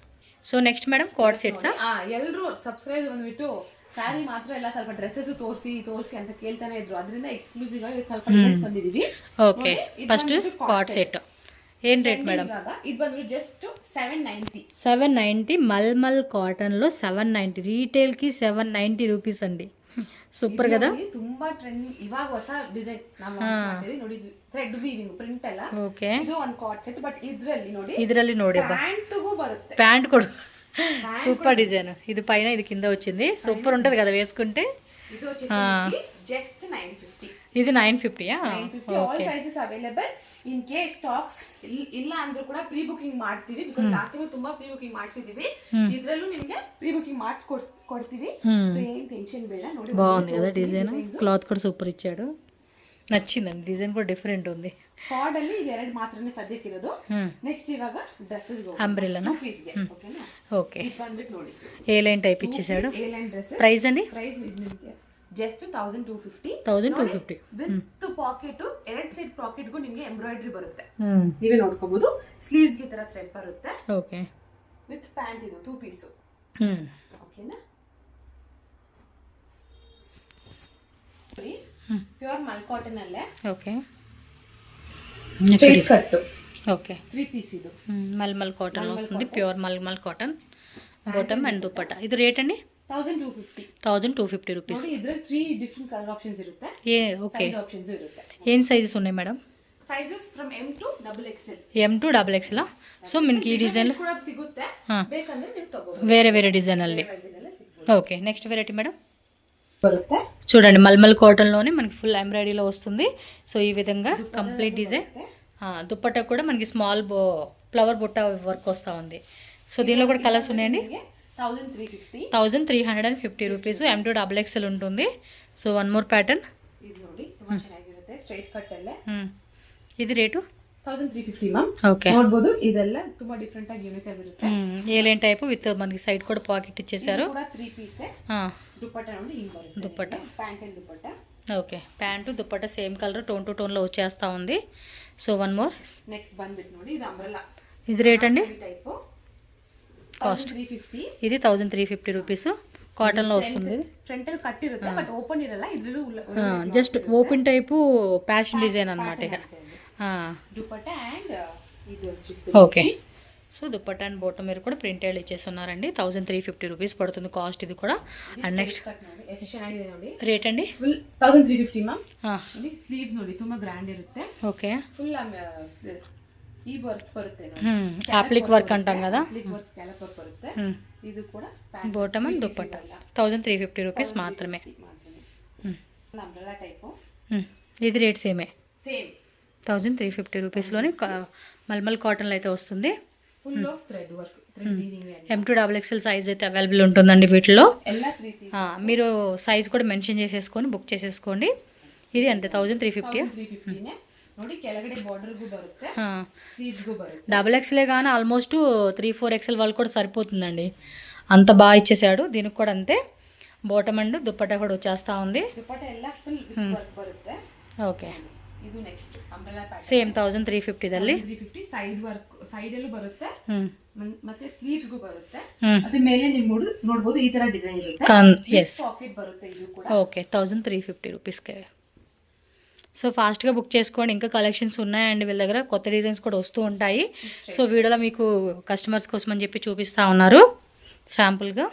A: so next madam code sets.
B: ಎಲ್ಲರೂ ಸಬ್ಸ್ಕ್ರೈಬ್ ಬಂದ್ಬಿಟ್ಟು ಸ್ಯಾರಿ ಮಾತ್ರ ಎಲ್ಲ ಸ್ವಲ್ಪ ಡ್ರೆಸ್ಸಸ್ ತೋರಿಸಿ ಅಂತ ಕೇಳ್ತಾನೆ ಇದ್ರು. ಅದರಿಂದ ಎಕ್ಸ್ಕ್ಲೂಸಿವ್ ಆಗಿ ಸ್ವಲ್ಪ ಡಿಸೈನ್ ಬಂದಿದೀವಿ.
A: ಓಕೆ, ಫಸ್ಟ್ ಕೋಡ್ ಸೆಟ್ ఏం రేట్ మేడం?
B: ఇది ಬಂದ್ಬಿಟ್ಟು జస్ట్ 790.
A: 790 మల్మల్ కాటన్లో 790, రీటైల్కి 790 రూపీస్ అండి. సూపర్ కదా,
B: ತುಂಬಾ ಟ್ರೆಂಡ್. ಇವಾಗ ಹೊಸ ಡಿಸೈನ್ ನಾವು ನೋಡಿ, ಥ್ರೆಡ್ ವೀವಿಂಗ್ ಪ್ರಿಂಟ್ ಎಲ್ಲ.
A: ಓಕೆ,
B: ಇದು ಒಂದು ಕಾರ್ಡ್ ಸೆಟ್, ಬಟ್
A: ಇದರಲ್ಲಿ ನೋಡಿ
B: ಪ್ಯಾಂಟ್ಗೂ ಬರುತ್ತೆ.
A: ప్యాంట్ కూడా సూపర్ డిజైన్. ఇది పైన ఇది కింద వచ్చింది, సూపర్ ఉంటది కదా వేసుకుంటే.
B: ఇది వచ్చేసి జస్ట్ 950.
A: ఇది 950.
B: All sizes available. In case stocks ಇಲ್ಲ ಅಂದ್ರೂ ಕೂಡ ಪ್ರೀ ಬುಕಿಂಗ್ ಮಾಡ್ತೀವಿ. ಬಿಕಾಸ್ ಲಾಸ್ಟ್ ಟೈಮ್ ತುಂಬಾ ಪ್ರೀ ಬುಕಿಂಗ್ ಮಾಡಿಸಿದೀವಿ. ಇದ್ರಲ್ಲೂ ನಿಮಗೆ ಪ್ರೀ ಬುಕಿಂಗ್ ಮಾಡಿಸಿ ಕೊಡ್ತೀವಿ. ಸೊ ಏನ್ ಟೆನ್ಷನ್ ಬೇಡ. ನೋಡಿ
A: బాగుంది కదా డిజైన్, క్లాత్ కూడా సూపర్ ఇచ్చాడు. నచ్చిందండి, డిజైన్ కూడా డిఫరెంట్ ఉంది.
B: ಕಾರ್ಡ್ ಅಲ್ಲಿ ಇದು ಎರಡು ಮಾತ್ರನೇ ಸದ್ಯಕ್ಕೆ ಇರೋದು. ನೆಕ್ಸ್ಟ್ ಇವಾಗ ಡ್ರೆಸ್ಸಸ್
A: అంబ్రెల్లానా?
B: ಓಕೆನಾ?
A: ಓಕೆ,
B: ಇದು ಬಂದ್ಬಿಟ್ಟು ನೋಡಿ
A: ఏ లైన్ టైప్ ఇచ్చేసాడు.
B: ఏ లైన్ ಡ್ರೆಸ್.
A: ప్రైస్ అండి?
B: ಪ್ರೈಸ್ ನಿಮಗೆ ಜಸ್ಟ್ 1250.
A: 1250
B: ವಿತ್ ಪಾಕೆಟ್, ಎರಡು ಸೈಡ್ ಪಾಕೆಟ್ ಗೂ ನಿಮಗೆ ಎಂಬ್ರಾಯ್ಡರಿ ಬರುತ್ತೆ. ನೀವೇ ನೋಡ್ಕೋಬಹುದು. ಸ್ಲೀವ್ಸ್ ಗೆ ತರ ಥ್ರೆಡ್ ಬರುತ್ತೆ.
A: ಓಕೆ,
B: ವಿತ್ ಪ್ಯಾಂಟ್ ಇದು 2 ಪೀಸ್. ಓಕೆನಾ? ಪ್ಯೂರ್ ಮಲ್ ಕಾಟನ್ ಅಲ್ಲೇ.
A: Okay,
B: straight cut.
A: Okay,
B: 3 piece ఇది.
A: మల్మల్ కాటన్ వస్తుంది, pure mulmul cotton. Bottom and dupatta. ఇది రేట్ అండి?
B: 1250.
A: 1250 రూపీస్.
B: ನೋಡಿ ಇದ್ರಲ್ಲಿ 3 ಡಿಫರೆಂಟ್ ಕಲರ್ ಆಪ್ಷನ್ಸ್ ಇರುತ್ತೆ.
A: ಓಕೆ,
B: ಸೈಜ್ ಆಪ್ಷನ್ಸ್ ಇರುತ್ತೆ.
A: ఏం సైజెస్ ఉన్నాయి మేడం?
B: Sizes from M to XXL.
A: M to XXL. So మనకి ఈ డిజైన్
B: ಕೂಡ ಸಿಗುತ್ತೆ. ಬೇಕಂದ್ರೆ ನೀವು ತಗೋಬಹುದು.
A: వేరే వేరే డిజైన్ ಅಲ್ಲಿ. ఓకే, నెక్స్ట్ వెరైటీ మేడం
B: ಬರುತ್ತೆ.
A: చూడండి మల్మల్ కాటన్ లోనే మనకి ఫుల్ ఎంబ్రాయిడరీలో వస్తుంది. సో ఈ విధంగా కంప్లీట్ డిజైన్. దుపట్టా కూడా మనకి స్మాల్ ఫ్లవర్ బుట్ట వర్క్ వస్తూ ఉంది. సో దీనిలో కూడా కలర్స్ ఉన్నాయండి. 1350 రూపీస్. M to XXL ఉంటుంది. So one more pattern.
B: ಇದು ನೋಡಿ ತುಂಬಾ ಚೆನ್ನಾಗಿರುತ್ತೆ. ಸ್ಟ್ರೈಟ್ ಕಟ್ ಅಲ್ಲೇ.
A: ఇది ರೇಟು
B: 1350 ಮ್ಯಾಮ್.
A: ఓకే,
B: ನೋಡಬಹುದು. ಇದೆಲ್ಲ ತುಂಬಾ ಡಿಫರೆಂಟ್ ಆಗಿ ಯೂನಿಕ್ ಆಗಿರುತ್ತೆ.
A: ఏలేన్ టైప్ విత్ మనకి సైడ్ కూడా పాకెట్ ఇచ్చేసారు.
B: ಕೂಡ 3 ಪೀಸ್. ದುಪಟ್ಟಾ ನೋಡಿ ಹಿಂಗ್ ಬರುತ್ತೆ.
A: Dupatta,
B: pant and dupatta.
A: Okay, pant dupatta same colour tone to tone లో వచ్చేస్తా ఉంది. So one more.
B: నెక్స్ట్ ಬಂದ್ಬಿಟ್ಟು ನೋಡಿ ಇದು ಅಂಬ್ರೆಲಾ.
A: ఇది రేట్ అండి?
B: Type
A: cost
B: 1350.
A: ఇది 1350 రూపీస్. కాటన్ లో వస్తుంది.
B: ಫ್ರಂಟ್ ಅಲ್ಲಿ ಕಟ್ ಇರುತ್ತೆ, ಬಟ್ ಓಪನ್ ಇರಲ್ಲ. ಇದ್ರಲ್ಲೂ
A: just open type fashion design అన్నమాట ఇక.
B: దుపట్టా అండ్ ఇది వచ్చేసి
A: okay. So dupatta and bottom మీరు కూడా ప్రింటెడ్ ఇచ్చేస్తున్నారండి. 1350 రూపీస్ పడుతుంది కాస్ట్ ఇది కూడా. అండ్ నెక్స్ట్
B: ಎಷ್ಟು ಚೆನ್ನಾಗಿದೆ ನೋಡಿ.
A: ರೇಟ್ ಅಂడి?
B: Full 1350 ma'am. ನೋಡಿ ಸ್ಲೀವ್ಸ್ ನೋಡಿ ತುಂಬಾ ಗ್ರ್ಯಾಂಡ್ ಇರುತ್ತೆ.
A: ఓకే,
B: ಫುಲ್ ಈ ವರ್ಕ್ ಬರುತ್ತೆ ನೋಡಿ.
A: అప్లిక్ వర్క్ అంటాం కదా.
B: ಅಪ್ಲಿಕ್ ವರ್ಕ್ ಸ್ಕ್ಯಾಲಪ್ ವರ್ಕ್ ಬರುತ್ತೆ. ಇದು ಕೂಡ
A: బాటమ్ అండ్ దుపట్టా 1350 రూపీస్ మాత్రమే.
B: Umbrella type.
A: ఇది రేట్ సేమే,
B: సేమ్
A: 1350 రూపీస్లోనే మల్మల్ కాటన్లో అయితే వస్తుంది.
B: Full of thread work, thread weaving.
A: M to XXL size అయితే అవైలబుల్ ఉంటుందండి వీటిలో.
B: ಎಲ್ಲ 3 పీస్.
A: మీరు సైజ్ కూడా మెన్షన్ చేసేసుకొని బుక్ చేసేసుకోండి. ఇది అంతే 1350.
B: 1350 నే. ನೋಡಿ ಕೆಳಗಡೆ ಬಾರ್ಡರ್ ಗೂ ಬರುತ್ತೆ, ಸ್ಲೀವ್ಸ್ ಗೂ ಬರುತ್ತೆ.
A: XXL కానీ ఆల్మోస్ట్ 3-4 XL వాళ్ళు కూడా సరిపోతుందండి. అంత బాగా ఇచ్చేసాడు. దీనికి కూడా అంతే. బాటమ్ అండ్ దుపట్టా కూడా వచ్చేస్తా ఉంది.
B: దుపట్టా ಎಲ್ಲ ಫುಲ್ ವಿತ್ ವರ್ಕ್ ಬರುತ್ತೆ.
A: ఓకే,
B: ಇದು ನೆಕ್ಸ್ಟ್ ಅಂಬ್ರೆಲಾ ಪ್ಯಾಟರ್ನ್.
A: ಸೇಮ್ 1350 ದಲ್ಲಿ
B: 350 ಸೈಡ್ ವರ್ಕ್, ಸೈಡ್ ಅಲ್ಲೂ ಬರುತ್ತೆ. ಮತ್ತೆ ಸ್ಲೀವ್ಸ್ ಗೂ ಬರುತ್ತೆ. ಅದ್ರ ಮೇಲೆ ನೀವು ನೋಡಬಹುದು ಈ ತರ ಡಿಸೈನ್ ಇರುತ್ತೆ. ಪಾಕೆಟ್ ಬರುತ್ತೆ ಇದು ಕೂಡ.
A: ఓకే, 1350 రూపీస్కే. సో ఫాస్ట్గా బుక్ చేసుకోండి. ఇంకా కలెక్షన్స్ ఉన్నాయండి వీళ్ళ దగ్గర. కొత్త డిజైన్స్ కూడా వస్తూ ఉంటాయి. సో వీడియోలో మీకు కస్టమర్స్ కోసం అని చెప్పి చూపిస్తూ ఉన్నారు శాంపుల్గా.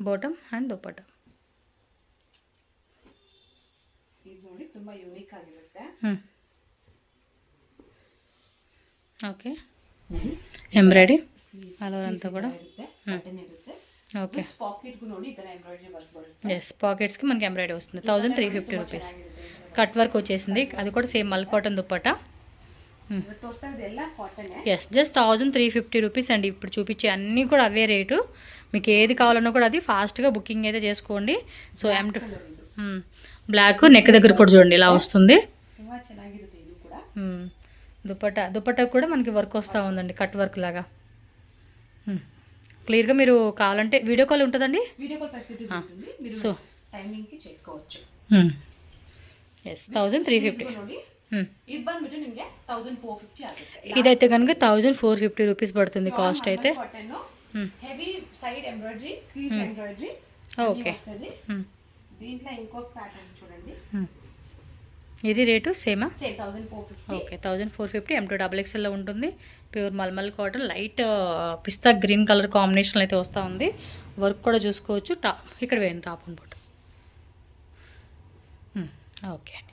A: Bottom and dupatta.
B: ಇದು ನೋಡಿ ತುಂಬಾ ಯೂನಿಕ್ ಆಗಿರುತ್ತೆ.
A: ಓಕೆ ಎಂಬ್ರಾಯ್ಡಿ ಆಲ್ ಓವರ್ ಅಂತ ಕೂಡ
B: ಇರುತ್ತೆ ಬಟನ್ ಇರುತ್ತೆ
A: ఓకే
B: ಪಾಕೆಟ್ಗೂ ನೋಡಿ ಈ ತರ ಎಂಬ್ರಾಯ್ಡರಿ ವರ್ಕ್ ಬರುತ್ತೆ
A: ఎస్ పాకెట్స్కి మనకి ఎంబ్రాయిడరీ వస్తుంది 1350 రూపీస్ కట్ వర్క్ వచ్చేసింది అది కూడా సేమ్ మల్ కాటన్ దుప్పటా
B: ಇವತ್ತು ತೋರಿಸ್ತಾ ಇದೆಲ್ಲ ಕಾಟನ್
A: ఎస్ జస్ట్ 1350 రూపీస్ అండి ఇప్పుడు చూపించే అన్నీ కూడా అవే రేటు మీకు ఏది కావాలన్నా కూడా అది ఫాస్ట్గా బుకింగ్ అయితే చేసుకోండి సో బ్లాక్ నెక్ దగ్గర కూడా చూడండి ఇలా వస్తుంది
B: ತುಂಬಾ ಚೆನ್ನಾಗಿರುತ್ತೆ ಇದು ಕೂಡ
A: దుపట్టా కూడా మనకి వర్క్ వస్తూ ఉందండి కట్ వర్క్ లాగా క్లియర్గా మీరు కావాలంటే వీడియో కాల్ ఉంటుందండి
B: వీడియో కాల్ ఫెసిలిటీస్ ఉంటుంది మీరు
A: సో
B: ಟೈಮಿಂಗ್ చేసుకోవచ్చు
A: ఎస్ 1350
B: ನೋಡಿ ఇది ಬಂದ್ಬಿಟ್ಟು ನಿಮಗೆ 1450 ಆಗುತ್ತೆ
A: ఇదైతే కనుక 1450 రూపీస్ పడుతుంది కాస్ట్ అయితే
B: cotton heavy side embroidery sleeves embroidery
A: okay
B: వస్తుంది దీంట్లో ఇంకొక ప్యాటర్న్ చూడండి
A: ఇది రేటు సేమా
B: సేమ్ 1450
A: ఓకే 1450 M2XXL లో ఉంటుంది ప్యూర్ మల్మల్ కాటన్ లైట్ పిస్తా గ్రీన్ కలర్ కాంబినేషన్ అయితే వస్తూ ఉంది వర్క్ కూడా చూసుకోవచ్చు ఇక్కడ వేయండి టాప్ అండ్ బాటమ్ ఓకే అండి